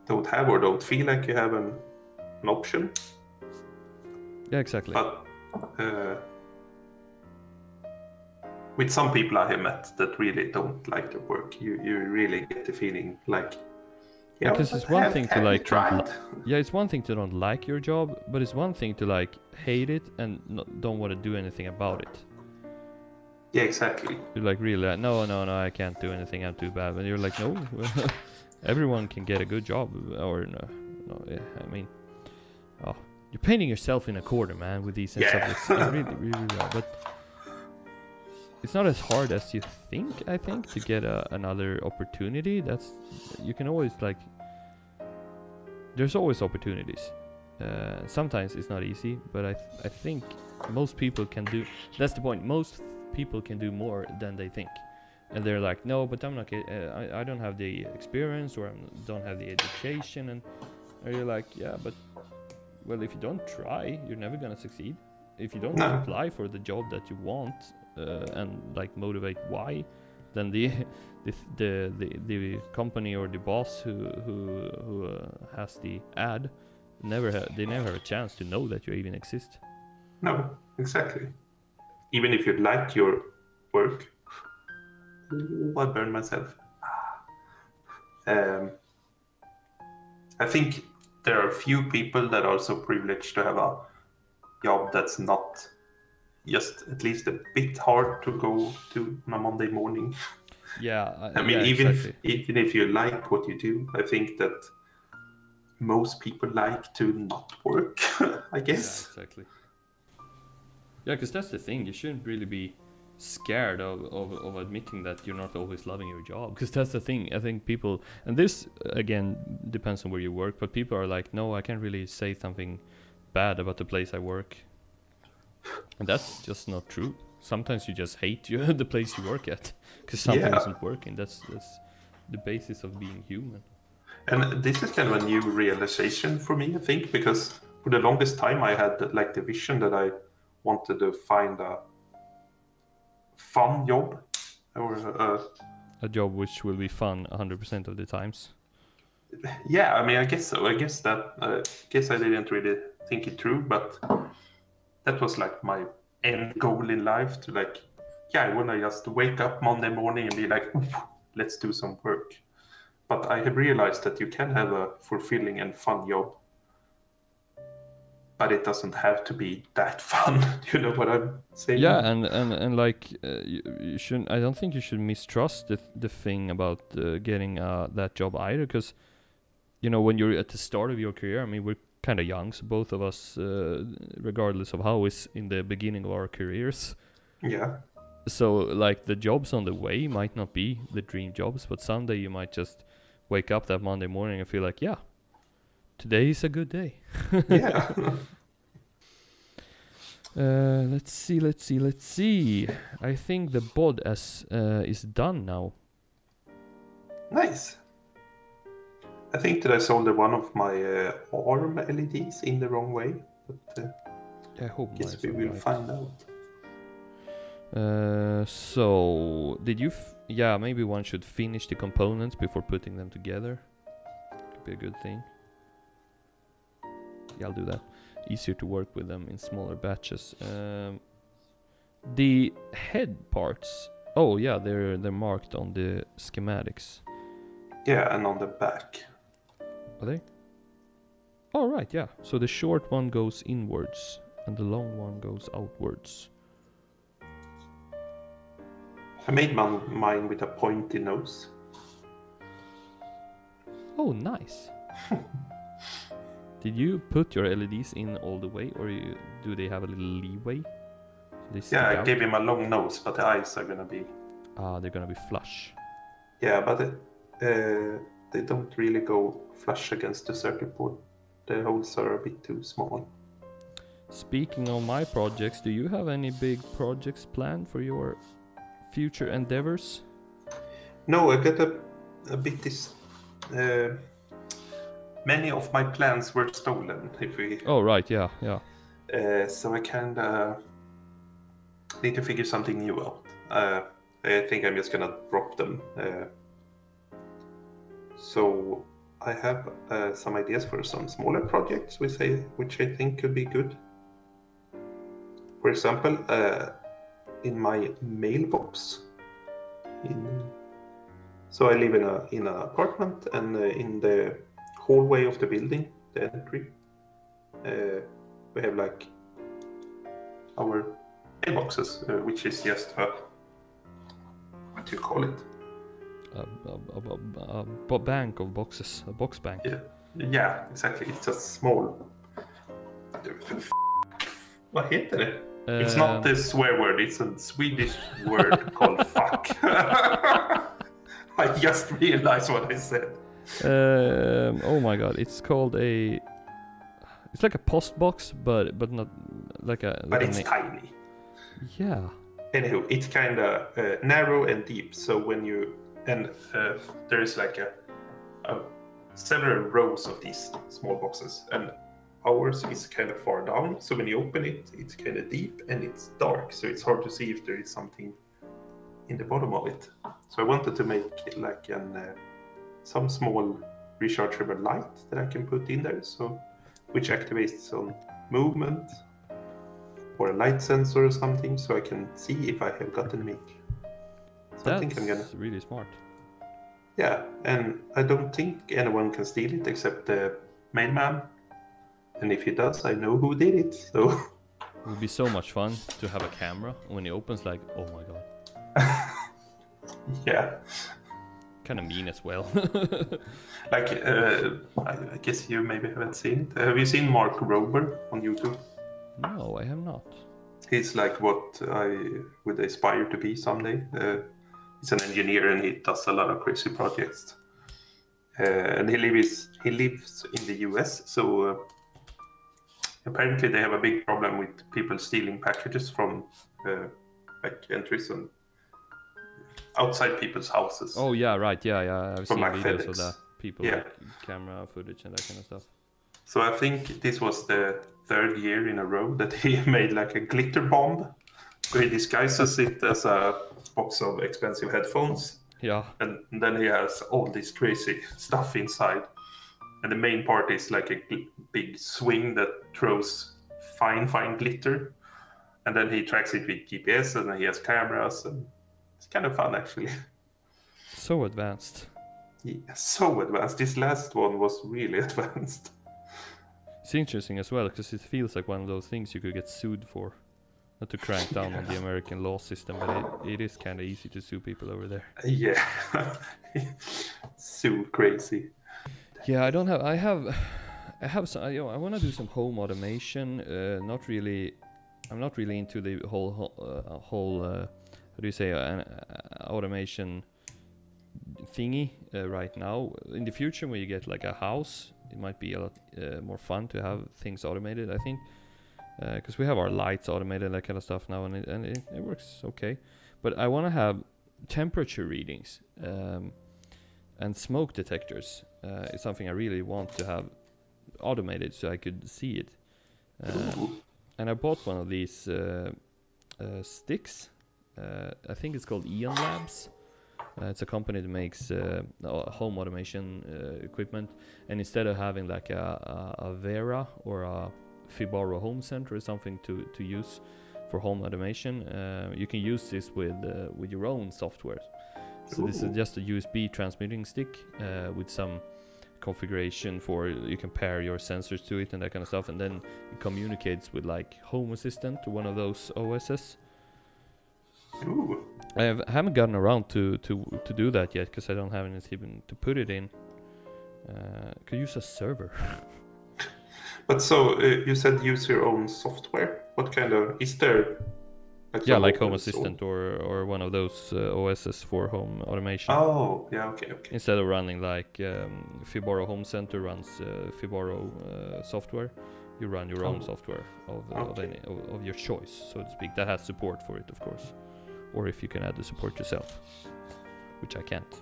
don't have or don't feel like you have an option. Yeah, exactly. But with some people I have met that really don't like their work, you really get the feeling like, yeah, because it's one thing to like it's one thing to don't like your job, but it's one thing to like hate it and don't want to do anything about it. Yeah, exactly. You're like really like, no, I can't do anything, I'm too bad. And you're like, no, everyone can get a good job, or no, yeah, I mean, oh, you're painting yourself in a corner, man, with these subjects. It's really, really well, but it's not as hard as you think, I think, to get another opportunity. You can always like, there's always opportunities. Sometimes it's not easy, but I think most people can do, that's the point, most people can do more than they think. And they're like, no, but I'm not, I don't have the experience, or I don't have the education, and you're like, yeah, but, well, if you don't try, you're never gonna succeed. If you don't apply for the job that you want, and like motivate why, then the company or the boss who has the ad, they never have a chance to know that you even exist. No, exactly. Even if you like your work, I burn myself. Um, I think there are few people that are so privileged to have a job that's not just at least a bit hard to go to on a Monday morning. Yeah, I mean, yeah, exactly. even if you like what you do, I think that most people like to not work, I Yeah, guess. exactly. Yeah, because that's the thing. You shouldn't really be scared of admitting that you're not always loving your job. Because that's the thing. I think people, and this again depends on where you work, but people are like, no, I can't really say something bad about the place I work. And that's just not true. Sometimes you just hate the place you work at because something Yeah, isn't working. That's the basis of being human. and this is kind of a new realization for me, I think, because for the longest time I had like the vision that I wanted to find a fun job or A job which will be fun 100% of the times. yeah, I mean, I guess so. I guess I didn't really think it through, but that was like my end goal in life to like, yeah, I want to just wake up Monday morning and be like, "Oof, let's do some work." But I have realized that you can have a fulfilling and fun job, but it doesn't have to be that fun. You know what I'm saying? Yeah, and like you shouldn't. I don't think you should mistrust the thing about getting that job either, because you know when you're at the start of your career. I mean, we're kind of young, so both of us, regardless of how is in the beginning of our careers. Yeah. So like the jobs on the way might not be the dream jobs, but someday you might just wake up that Monday morning and feel like, yeah, today is a good day. Yeah. Let's see. I think the bod is done now. Nice. I think that I soldered one of my arm LEDs in the wrong way, but I hope guess we will find out. So did you? Yeah, maybe one should finish the components before putting them together. Could be a good thing. Yeah, I'll do that. Easier to work with them in smaller batches. The head parts. Oh yeah, they're marked on the schematics. Yeah, and on the back. Are they? Oh right, yeah. So the short one goes inwards and the long one goes outwards. I made mine with a pointy nose. Oh, nice. Did you put your LEDs in all the way, or do they have a little leeway? Yeah, I gave him a long nose, but the eyes are gonna be... they're gonna be flush. Yeah, but they don't really go flush against the circuit board. The holes are a bit too small. Speaking of my projects, do you have any big projects planned for your future endeavors? No, I got a bit this... many of my plans were stolen, if we... Oh, right, yeah. So I kinda need to figure something new out. I think I'm just gonna drop them. So I have some ideas for some smaller projects, which I think could be good. For example, in my mailbox. So I live in an apartment, and in the hallway of the building, the entry, we have like our mailboxes, which is just what do you call it? A bank of boxes, a box bank. Yeah, exactly. It's just small. Vad heter det? It's not the swear word. It's a Swedish word called fuck. I just realized what I said. Oh my god, it's called a... It's like a post box, but not like a... But it's tiny. Yeah. Anywho, it's kind of narrow and deep. So when you... And there's like several rows of these small boxes. And ours is kind of far down. So when you open it, it's kind of deep and it's dark. So it's hard to see if there is something in the bottom of it. So I wanted to make like some small rechargeable light that I can put in there, so which activates on movement. or a light sensor or something, so I can see if I have gotten a mic. So I think I'm gonna. That's really smart. Yeah, and I don't think anyone can steal it except the mailman. And if he does, I know who did it. So It would be so much fun to have a camera when it opens. Like, oh my god. yeah, Kind of mean as well. like I guess you maybe haven't seen it. Have you seen Mark Rober on YouTube? No, I have not. He's like what I would aspire to be someday. He's an engineer and he does a lot of crazy projects. And he lives in the US, so apparently they have a big problem with people stealing packages from like entries and outside people's houses. Oh yeah, right. Yeah. I've From seen like videos FedEx. of that. People Yeah. like camera footage and that kind of stuff. So I think this was the third year in a row that he made like a glitter bomb, where he disguises it as a box of expensive headphones, Yeah. and then he has all this crazy stuff inside. And the main part is like a big swing that throws fine glitter, and then he tracks it with GPS, and then he has cameras, and it's kind of fun actually. So advanced. Yeah, so advanced. This last one was really advanced. It's interesting as well because it feels like one of those things you could get sued for. Not to crank down on the American law system, but it is kind of easy to sue people over there. Yeah, so crazy. Yeah, I have some. I want to do some home automation. I'm not really into the whole how do you say automation thingy right now. In the future, when you get like a house, it might be a lot more fun to have things automated, I think, because we have our lights automated, that kind of stuff now, and it works okay. But I want to have temperature readings and smoke detectors. It's something I really want to have automated so I could see it. And I bought one of these sticks. I think it's called Eon Labs. It's a company that makes home automation equipment, and instead of having like a Vera or a Fibaro Home Center or something to use for home automation, you can use this with your own software. So this is just a USB transmitting stick with some configuration for you can pair your sensors to it and that kind of stuff, and then it communicates with like Home Assistant or one of those OSs. Ooh. I haven't gotten around to do that yet because I don't have anything to put it in. Could use a server. But so you said use your own software. What kind of is there? Like Home Assistant or one of those OSs for home automation. Oh, yeah, okay. Instead of running like Fibaro Home Center runs Fibaro software, you run your own software of your choice, so to speak. That has support for it, of course. Or if you can add the support yourself, which I can't.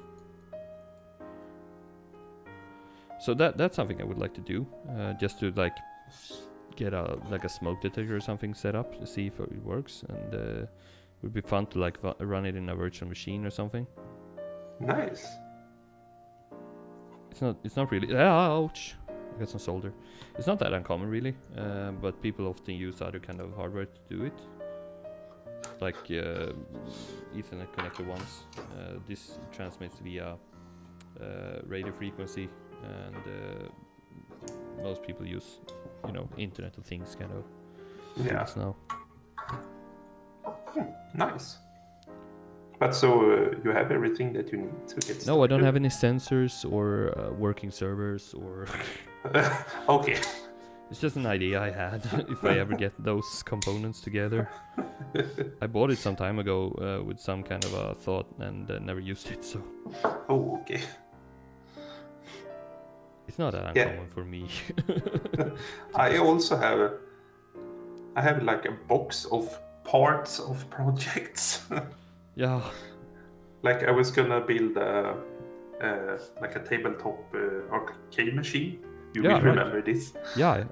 So that's something I would like to do, just to like get a smoke detector or something set up to see if it works, and it would be fun to like run it in a virtual machine or something. Nice. It's not really. Ouch! I got some solder. It's not that uncommon really, but people often use other kind of hardware to do it. Like Ethernet connector ones. This transmits via radio frequency, and most people use, Internet of Things kind of things now. Nice. But so you have everything that you need to get started? No, I don't have any sensors or working servers or. Okay. It's just an idea I had if I ever get those components together. I bought it some time ago with some kind of a thought and never used it, so. Oh, okay. It's not that uncommon for me. I also have like a box of parts of projects. Yeah. Like I was gonna build like a tabletop arcade machine. You will remember this. Yeah.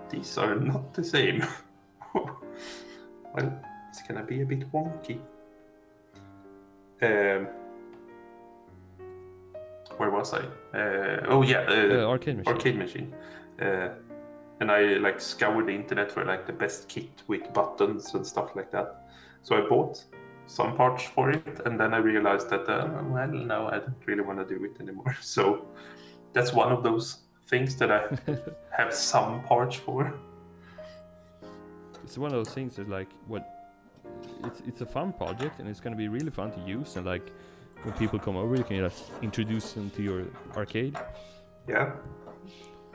These are not the same. Well, it's gonna be a bit wonky. Where was I? arcade machine. Arcade machine. and I like scoured the internet for like the best kit with buttons and stuff like that. So I bought some parts for it, and then I realized that well, no, I don't really want to do it anymore. So that's one of those things that I have some parts for. It's one of those things that like it's a fun project, and it's gonna be really fun to use, and like when people come over, you can just introduce them to your arcade. Yeah.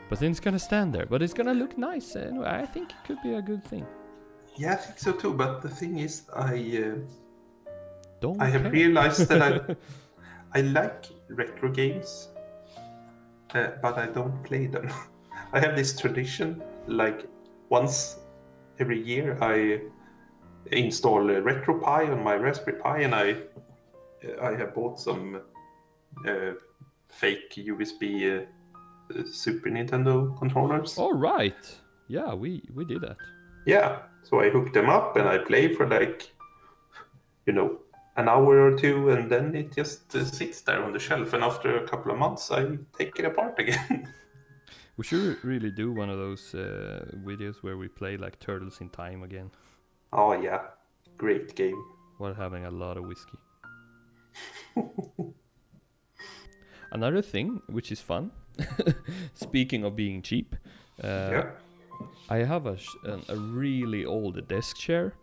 But then it's gonna stand there, but it's gonna look nice. Anyway, I think it could be a good thing. Yeah, I think so too. But the thing is, I Don't have care. realized that I like retro games, but I don't play them. I have this tradition, like once every year, I install RetroPie on my Raspberry Pi, and I have bought some fake USB Super Nintendo controllers. All right. Yeah, we did that. Yeah, so I hook them up and I play for like, an hour or two, and then it just sits there on the shelf. And after a couple of months, I take it apart again. We should really do one of those videos where we play like Turtles in Time again. Oh yeah, great game. While having a lot of whiskey. Another thing which is fun, speaking of being cheap, Yeah. I have a really old desk chair.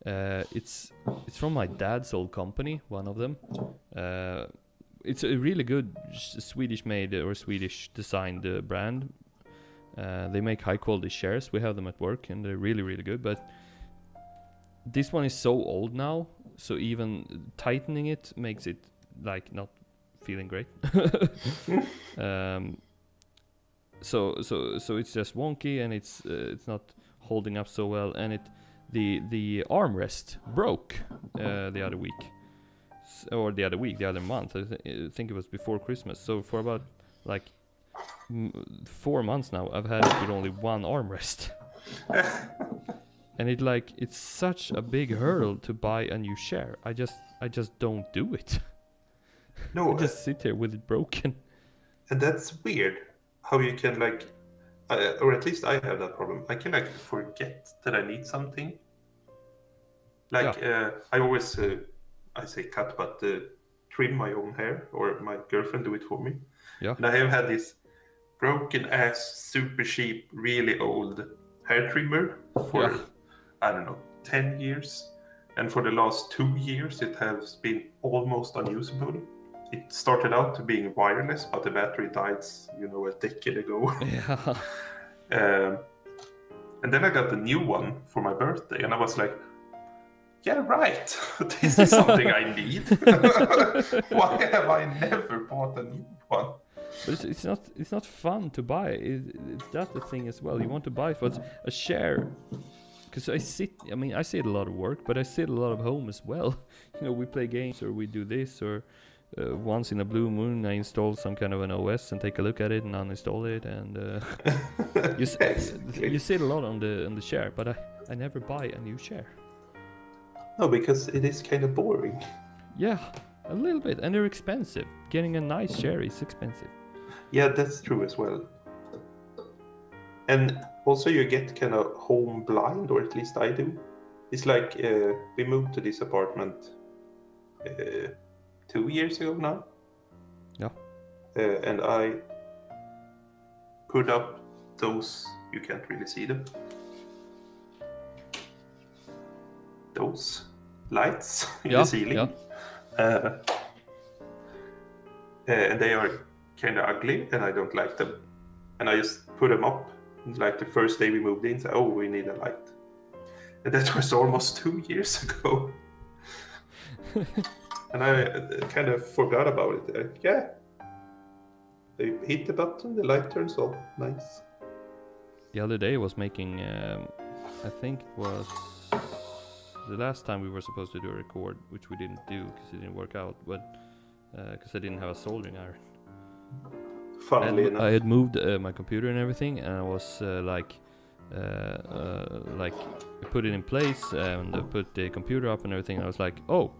It's from my dad's old company, one of them. It's a really good Swedish made or Swedish designed brand. They make high quality chairs. We have them at work, and they're really, really good. But this one is so old now, so even tightening it makes it like not feeling great. So it's just wonky, and it's not holding up so well, and the armrest broke the other week, or the other month. I think it was before Christmas. So for about like 4 months now, I've had it with only one armrest. And it's such a big hurdle to buy a new chair. I just don't do it. No, I just sit here with it broken. and that's weird. How you can or at least I have that problem. I can forget that I need something. I always, I say cut, but trim my own hair, or my girlfriend do it for me. Yeah. And I have had this broken ass, super cheap, really old hair trimmer for, I don't know, 10 years. And for the last 2 years, it has been almost unusable. It started out to being wireless, but the battery died, a decade ago. Yeah. And then I got the new one for my birthday, and I was like, yeah, right. This is something I need. Why have I never bought a new one? But it's not fun to buy. It's that's the thing as well. You want to buy for a share, because I see it a lot of work, but I sit a lot of home as well. We play games, or we do this, or once in a blue moon I install some kind of an OS and take a look at it and uninstall it, and you sit a lot on the chair, but I never buy a new chair. No, because it is kind of boring. Yeah, a little bit, and they're expensive. Getting a nice chair is expensive. Yeah, that's true as well. And also you get kind of home blind, or at least I do. It's like we moved to this apartment 2 years ago now. Yeah. And I put up those, you can't really see them, those lights in the ceiling. Yeah. And they are kind of ugly, and I don't like them. And I just put them up. Like the first day we moved in, said, we need a light. And that was almost 2 years ago. And I kind of forgot about it. They hit the button, the light turns on. Nice. The other day I was making, I think it was the last time we were supposed to do a record, which we didn't do because it didn't work out, but because I didn't have a soldering iron. Funnily enough. I had moved my computer and everything, and I was I put it in place and I put the computer up and everything, and I was like, oh,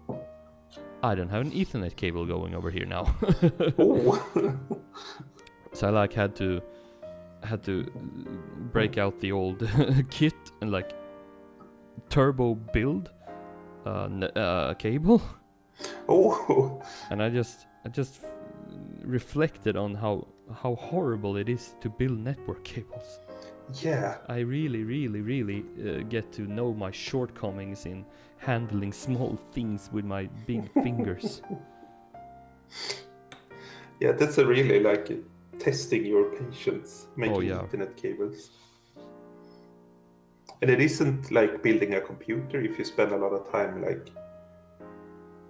I don't have an Ethernet cable going over here now. Oh. So I had to had to break out the old kit and like turbo build a cable. Oh. And I just reflected on how horrible it is to build network cables. Yeah. I really get to know my shortcomings in handling small things with my big fingers. Yeah, that's a really like testing your patience making yeah. internet cables. And it isn't like building a computer. If you spend a lot of time like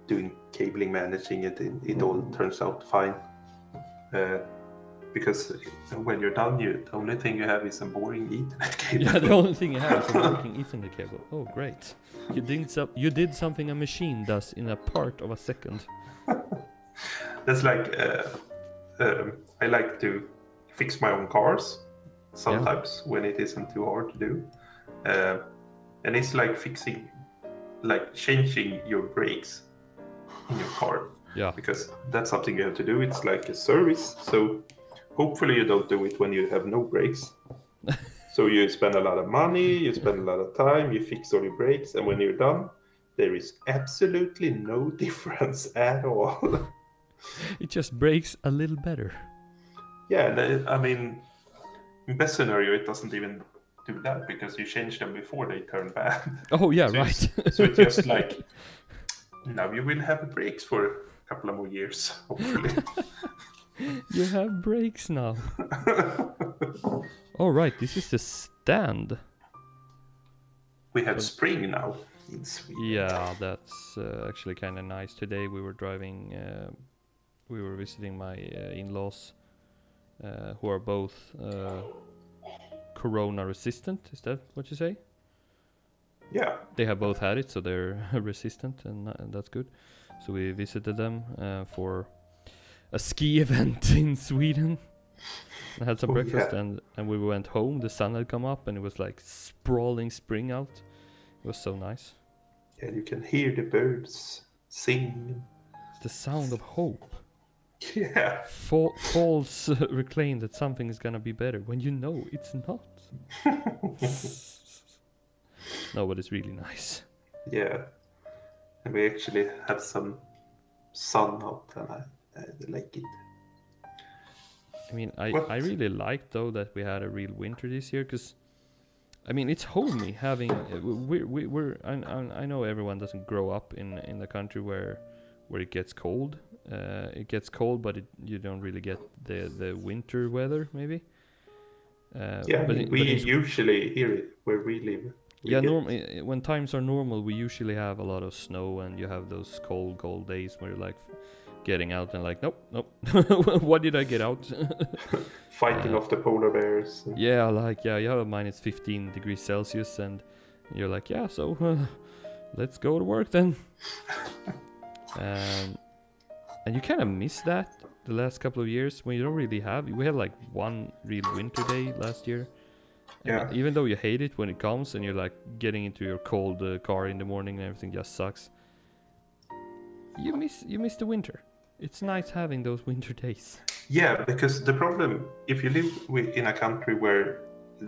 doing cabling, managing it, it all turns out fine. Because when you're done, the only thing you have is a boring Ethernet cable. Yeah, the only thing you have is a working Ethernet cable. Oh, great! You did something a machine does in a part of a second. That's like I like to fix my own cars sometimes when it isn't too hard to do, and it's like changing your brakes in your car. Yeah, because that's something you have to do. It's like a service, so hopefully you don't do it when you have no brakes. So you spend a lot of money, you spend a lot of time, you fix all your brakes, and when you're done, there is absolutely no difference at all. It just breaks a little better. Yeah, I mean, in best scenario, it doesn't even do that because you change them before they turn bad. Oh yeah, so right. So it's just like, now you will have brakes for a couple of more years, hopefully. You have brakes now. All right, this is the stand. We have spring now in Sweden. Yeah, that's actually kind of nice. Today we were driving, we were visiting my in-laws, who are both corona resistant. Is that what you say? Yeah. They have both had it, so they're resistant, and that's good. So we visited them for a ski event in Sweden. I had some breakfast, and we went home. The sun had come up, and it was like sprawling spring out. It was so nice. Yeah, you can hear the birds sing. It's the sound of hope. Yeah. False reclaim that something is gonna be better when you know it's not. No, but it's really nice. Yeah. And we actually had some sun out, and I like it. I mean, I really liked though that we had a real winter this year, because I mean it's homey having I know everyone doesn't grow up in the country where it gets cold. It gets cold, but you don't really get the winter weather maybe. But we usually hear it where we live. Normally when times are normal, we usually have a lot of snow, and you have those cold days where you're like getting out and like, nope. What did I get out? Fighting off the polar bears. You have minus 15 degrees Celsius, and you're like, so let's go to work then. And you kind of miss that the last couple of years when you don't really have. We had like one real winter day last year. And even though you hate it when it comes, and you're like getting into your cold car in the morning and everything just sucks, you miss the winter. It's nice having those winter days. Yeah, because the problem, if you live in a country where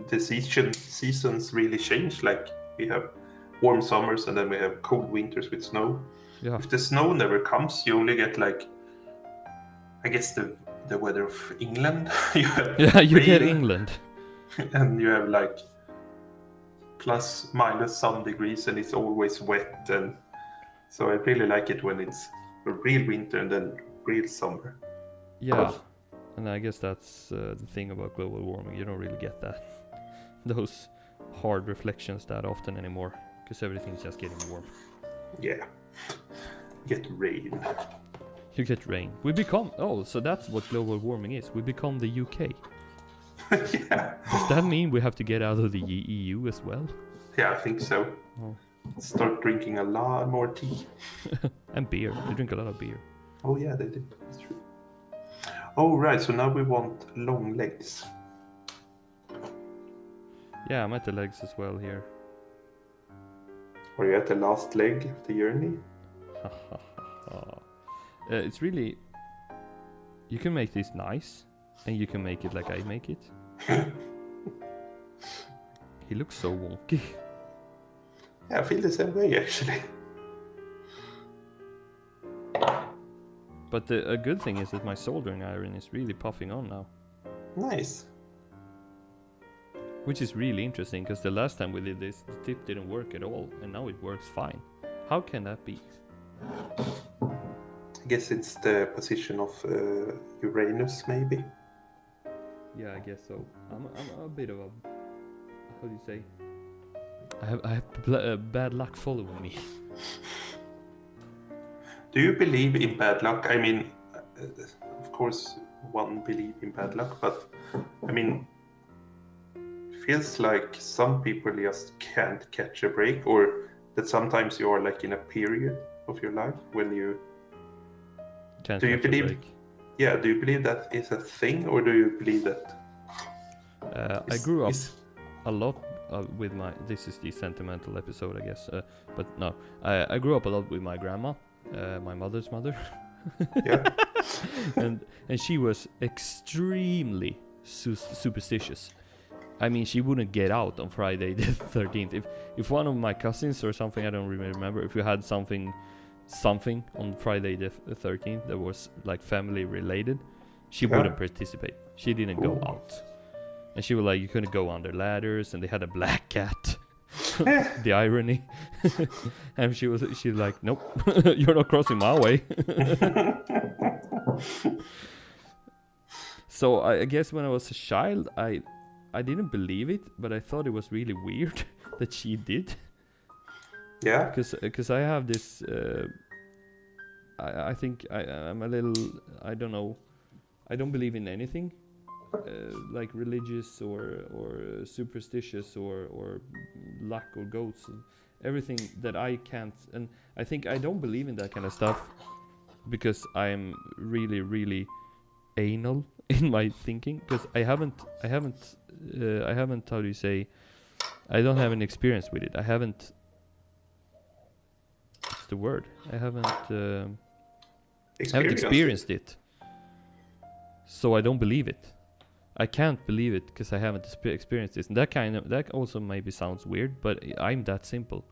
the seasons really change, like we have warm summers and then we have cold winters with snow. Yeah. If the snow never comes, you only get like, I guess the weather of England. You get England. And you have like plus minus some degrees, and it's always wet, and so I really like it when it's a real winter and then real summer. Yeah, and I guess that's the thing about global warming. You don't really get those hard reflections that often anymore, because everything's just getting warm. Yeah, get rain. You get rain. We become so that's what global warming is. We become the UK. Yeah. Does that mean we have to get out of the EU as well? Yeah, I think so. Oh. Start drinking a lot more tea. And beer. They drink a lot of beer. Oh yeah, they do. That's true. Oh right, so now we want long legs. Yeah, I'm at the legs as well here. Are you at the last leg of the journey? It's really... You can make this nice, and you can make it like I make it. He looks so wonky. Yeah, I feel the same way actually. But a good thing is that my soldering iron is really puffing on now. Nice. Which is really interesting, because the last time we did this, the tip didn't work at all, and now it works fine. How can that be? I guess it's the position of Uranus, maybe. Yeah, I guess so. I'm a bit of a... How do you say? I have bad luck following me. Do you believe in bad luck? I mean, of course, one believes in bad luck, but I mean, it feels like some people just can't catch a break, or that sometimes you are like in a period of your life when you Can't do you catch a believe? break. Yeah, do you believe that is a thing, or do you believe that? I grew up a lot with my... This is the sentimental episode, I guess. But no, I grew up a lot with my grandma, my mother's mother. Yeah. and she was extremely superstitious. I mean, she wouldn't get out on Friday the 13th. If one of my cousins or something, I don't really remember, if you had something on Friday the 13th that was like family related, she wouldn't participate. She didn't go out. And she was like, you couldn't go under ladders, and they had a black cat. The irony. And she's like, nope, you're not crossing my way. So I guess when I was a child, I didn't believe it, but I thought it was really weird that she did. Yeah. Because I have this... I think I'm a little... I don't know. I don't believe in anything. Like religious or superstitious or luck or ghosts, everything that I can't, and I think I don't believe in that kind of stuff because I'm really anal in my thinking, because I haven't how do you say, I don't have an experience with it. I haven't, what's the word, I haven't experienced it, so I don't believe it. I can't believe it because I haven't experienced this, and that also maybe sounds weird, but I'm that simple.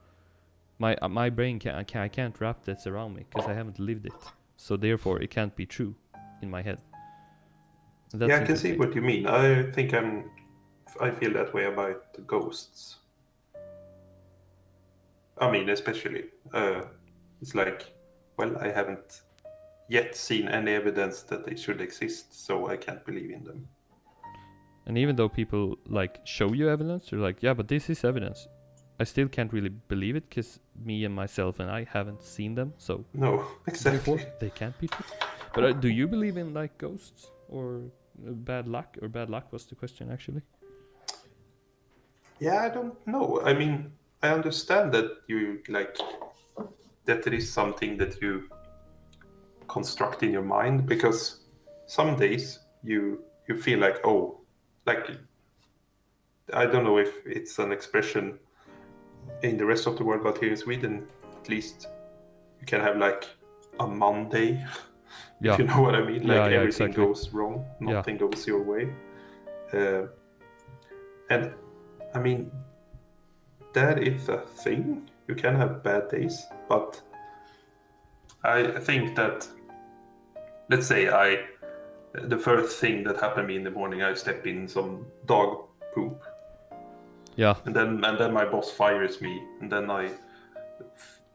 My brain I can't wrap that around me because I haven't lived it, so therefore it can't be true in my head. Yeah, I can see what you mean. I think I feel that way about the ghosts. I mean, especially it's like, well, I haven't yet seen any evidence that they should exist, so I can't believe in them. And even though people like show you evidence, they're like, yeah, but this is evidence, I still can't really believe it because me and myself and I haven't seen them, so no, exactly, therefore they can't be true. But do you believe in like ghosts or bad luck? Or bad luck was the question actually. Yeah, I don't know. I mean, I understand that you like that it is something that you construct in your mind, because some days you feel like, oh, like, I don't know if it's an expression in the rest of the world, but here in Sweden, at least, you can have like a Monday, if you know what I mean. Like everything goes wrong, nothing goes your way. And I mean, that is a thing. You can have bad days, but I think that, let's say the first thing that happened to me in the morning, I step in some dog poop. Yeah. And then my boss fires me, and then I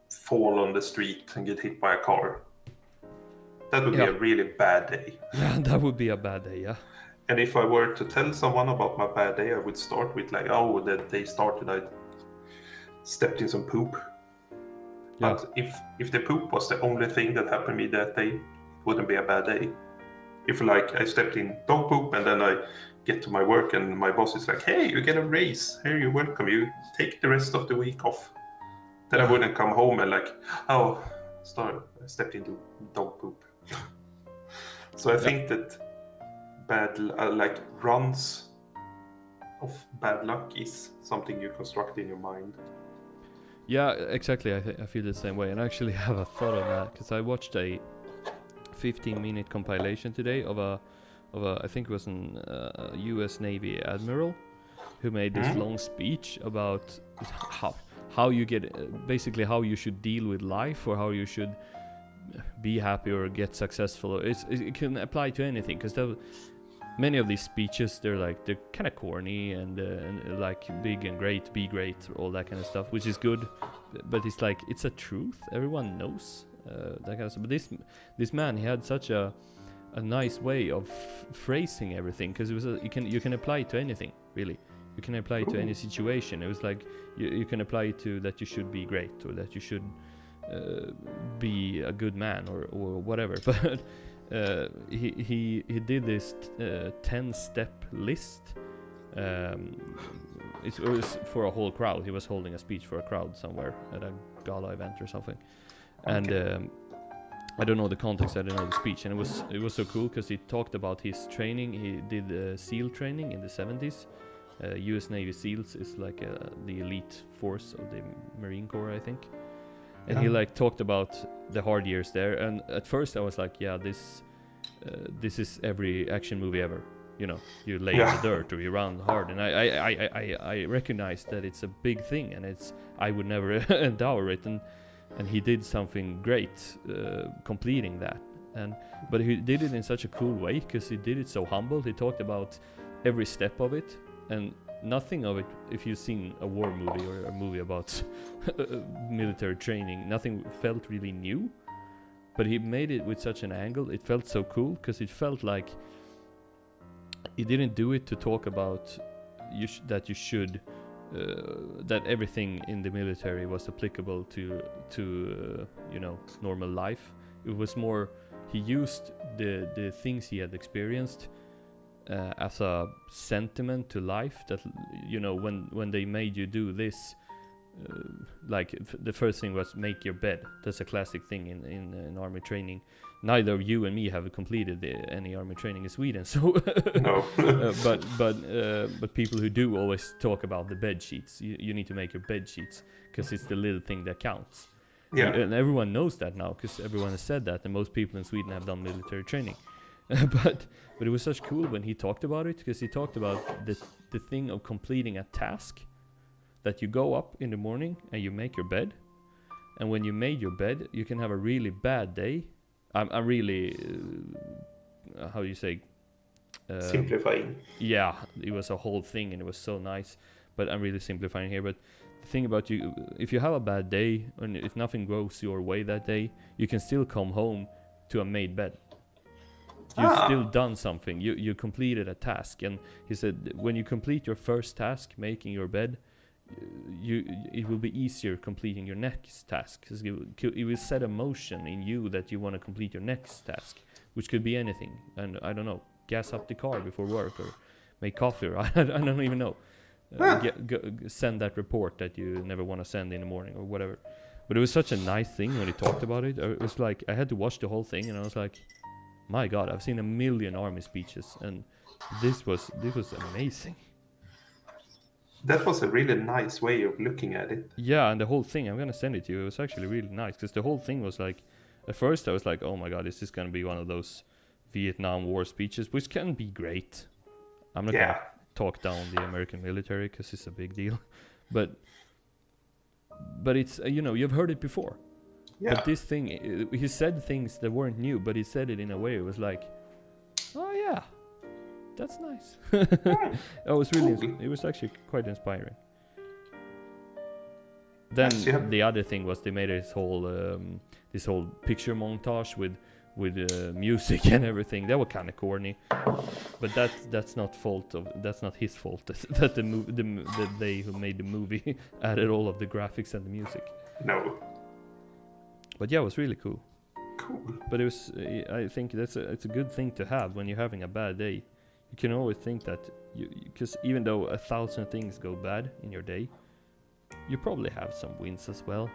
fall on the street and get hit by a car. That would be a really bad day. Yeah, that would be a bad day, yeah. And if I were to tell someone about my bad day, I would start with like, oh, that day started, I stepped in some poop. Yeah. But if the poop was the only thing that happened to me that day, it wouldn't be a bad day. If like I stepped in dog poop and then I get to my work and my boss is like, hey, you get a raise, here, you're welcome, you take the rest of the week off, then I wouldn't come home and like, oh, I stepped into dog poop. So I think that bad like runs of bad luck is something you construct in your mind. Yeah, exactly. I feel the same way, and I actually have a thought on that because I watched a 15-minute compilation today of of a, I think it was an U.S. Navy admiral, who made this long speech about how you get basically how you should deal with life, or how you should be happy or get successful. It can apply to anything, because many of these speeches, they're kind of corny and like big and great, be great, all that kind of stuff, which is good, but it's like it's a truth. Everyone knows that kind of stuff. But this man, he had such a nice way of phrasing everything, because it was you can apply it to anything, really. You can apply it to any situation. It was like you can apply it to that you should be great, or that you should be a good man, or whatever. But he did this 10-step list. It was for a whole crowd. He was holding a speech for a crowd somewhere at a gala event or something. Okay. And I don't know the context, I don't know the speech, and it was so cool because he talked about his training. He did SEAL training in the 70s. U.S. Navy SEALs is like the elite force of the Marine Corps, I think. And he like talked about the hard years there. And at first I was like, yeah, this is every action movie ever. You know, you lay in the dirt or you run hard. And I recognize that it's a big thing, and I would never endow it. And he did something great, completing that. But he did it in such a cool way, because he did it so humble. He talked about every step of it. And nothing of it, if you've seen a war movie or a movie about military training, nothing felt really new. But he made it with such an angle. It felt so cool, because it felt like he didn't do it to talk about that everything in the military was applicable to normal life. It was more, he used the things he had experienced as a sentiment to life, that when they made you do this, the first thing was make your bed. That's a classic thing in army training. Neither of you and me have completed any army training in Sweden, so no. But people who do always talk about the bed sheets. You need to make your bed sheets, because it's the little thing that counts. Yeah. And everyone knows that now, because everyone has said that, and most people in Sweden have done military training. But it was such cool when he talked about it, because he talked about the thing of completing a task, that you go up in the morning and you make your bed, and when you made your bed, you can have a really bad day. I'm really how do you say, simplifying. Yeah, it was a whole thing, and it was so nice, but I'm really simplifying here. But the thing about you, if you have a bad day, and if nothing goes your way that day, you can still come home to a made bed. You've still done something. You completed a task. And he said, when you complete your first task, making your bed, it will be easier completing your next task, because it will set a motion in you that you want to complete your next task, which could be anything. And I don't know, gas up the car before work, or make coffee, or I don't even know. Send that report that you never want to send in the morning, or whatever. But it was such a nice thing when he talked about it. It was like I had to watch the whole thing, and I was like, my God, I've seen a million army speeches, and this was amazing. That was a really nice way of looking at it. Yeah, and the whole thing, I'm gonna send it to you. It was actually really nice, because the whole thing was like, at first I was like, oh my God, is this gonna be one of those Vietnam War speeches, which can be great. I'm not gonna talk down the American military, because it's a big deal, but it's you've heard it before. Yeah. But this thing, he said things that weren't new, but he said it in a way it was like, oh yeah, that's nice. It was really, it was actually quite inspiring. Then the other thing was they made this whole picture montage with music and everything. That was kind of corny, but that's not his fault. That they who made the movie added all of the graphics and the music. No. But yeah, it was really cool. Cool. But it was, I think it's a good thing to have when you're having a bad day. You can always think that because even though 1,000 things go bad in your day, you probably have some wins as well.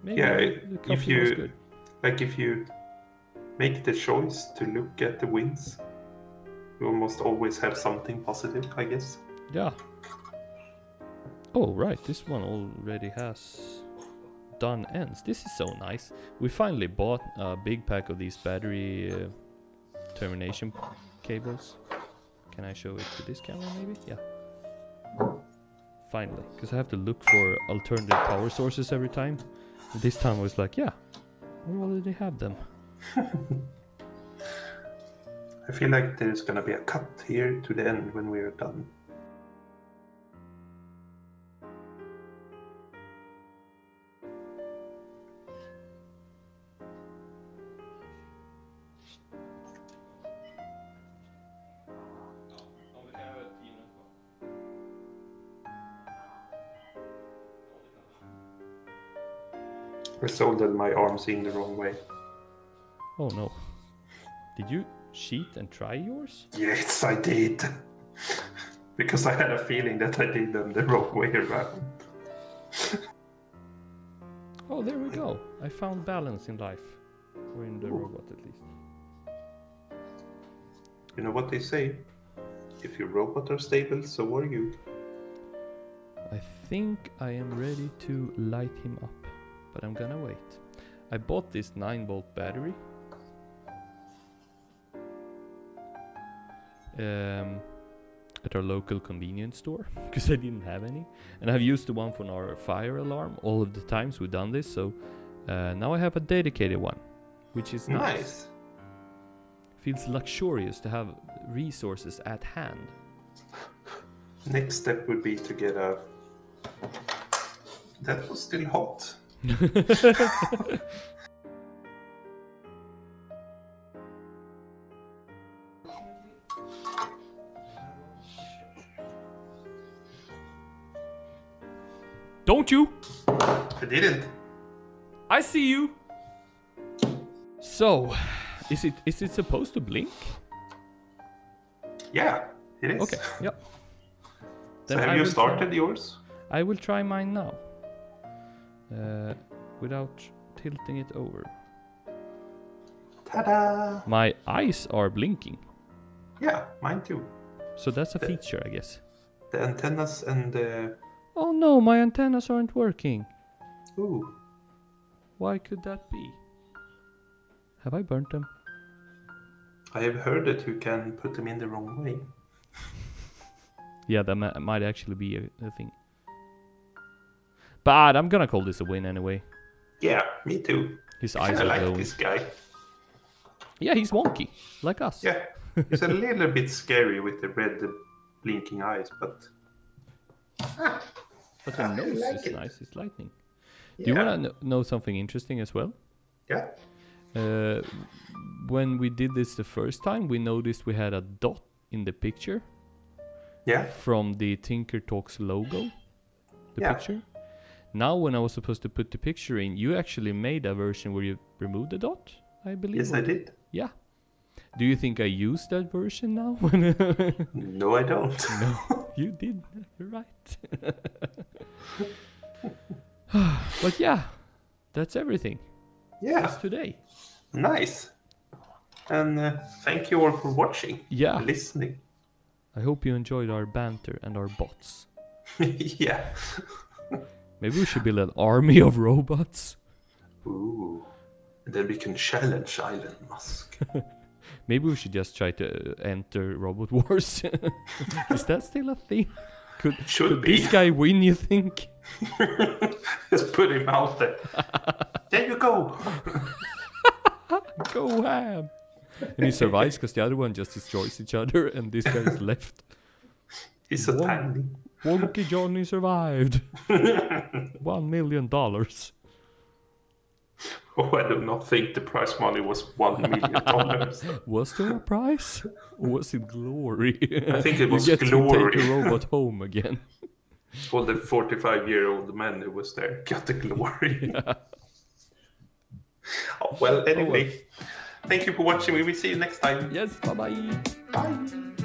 Maybe if you make the choice to look at the wins, you almost always have something positive, I guess. Yeah. Oh right, this one already has done ends. This is so nice. We finally bought a big pack of these battery termination cables. Can I show it to this camera maybe? Yeah. Finally, because I have to look for alternative power sources every time. This time I was like, yeah, where will they have them? I feel like there's gonna be a cut here to the end when we're done. I soldered my arms in the wrong way. Oh no. Did you cheat and try yours? Yes, I did. Because I had a feeling that I did them the wrong way around. Oh, there we go. I found balance in life. Or in the robot at least. You know what they say? If your robot are stable, so are you. I think I am ready to light him up. But I'm gonna wait. I bought this 9-volt battery. At our local convenience store. Because I didn't have any. And I've used the one from our fire alarm all of the times we've done this. So now I have a dedicated one. Which is nice. Feels luxurious to have resources at hand. Next step would be to get a... That was still hot. Don't you? I didn't. I see you. So, is it supposed to blink? Yeah, it is. Okay. Yep. So have you started yours? I will try mine now. Without tilting it over. Ta-da! My eyes are blinking. Yeah, mine too. So that's a feature, I guess. The antennas and the... Oh no, my antennas aren't working. Ooh. Why could that be? Have I burnt them? I have heard that you can put them in the wrong way. Yeah, that might actually be a thing. But I'm gonna call this a win anyway. Yeah, me too. His I eyes are like glowing. this guy. Yeah, he's wonky, like us. Yeah, he's a little bit scary with the red blinking eyes, but... But the nose is nice, it's lightning. Yeah. Do you wanna know something interesting as well? Yeah. When we did this the first time, we noticed we had a dot in the picture. Yeah. From the TinkerTalks logo. The picture. Now when I was supposed to put the picture in, you actually made a version where you removed the dot, I believe. Yes, I did. Yeah. Do you think I used that version now? No, I don't. No, you did. You're right. But yeah, that's everything. Yeah. That's today. Nice. And thank you all for watching. Yeah. Listening. I hope you enjoyed our banter and our bots. Yeah. Maybe we should build an army of robots. Ooh. And then we can challenge Elon Musk. Maybe we should just try to enter Robot Wars. Is that still a thing? Could be. This guy win, you think? Just put him out there. There you go. Go ham. And he survives because the other one just destroys each other and this guy is left. He's so tiny. Wonky Johnny survived. $1 million. Oh, I do not think the prize money was $1 million. Was there a prize? Or was it glory? I think it was you get glory. To take the robot home again. All the 45-year-old man who was there got the glory. Yeah. Oh, well, anyway, thank you for watching. We will see you next time. Yes, bye-bye. Bye.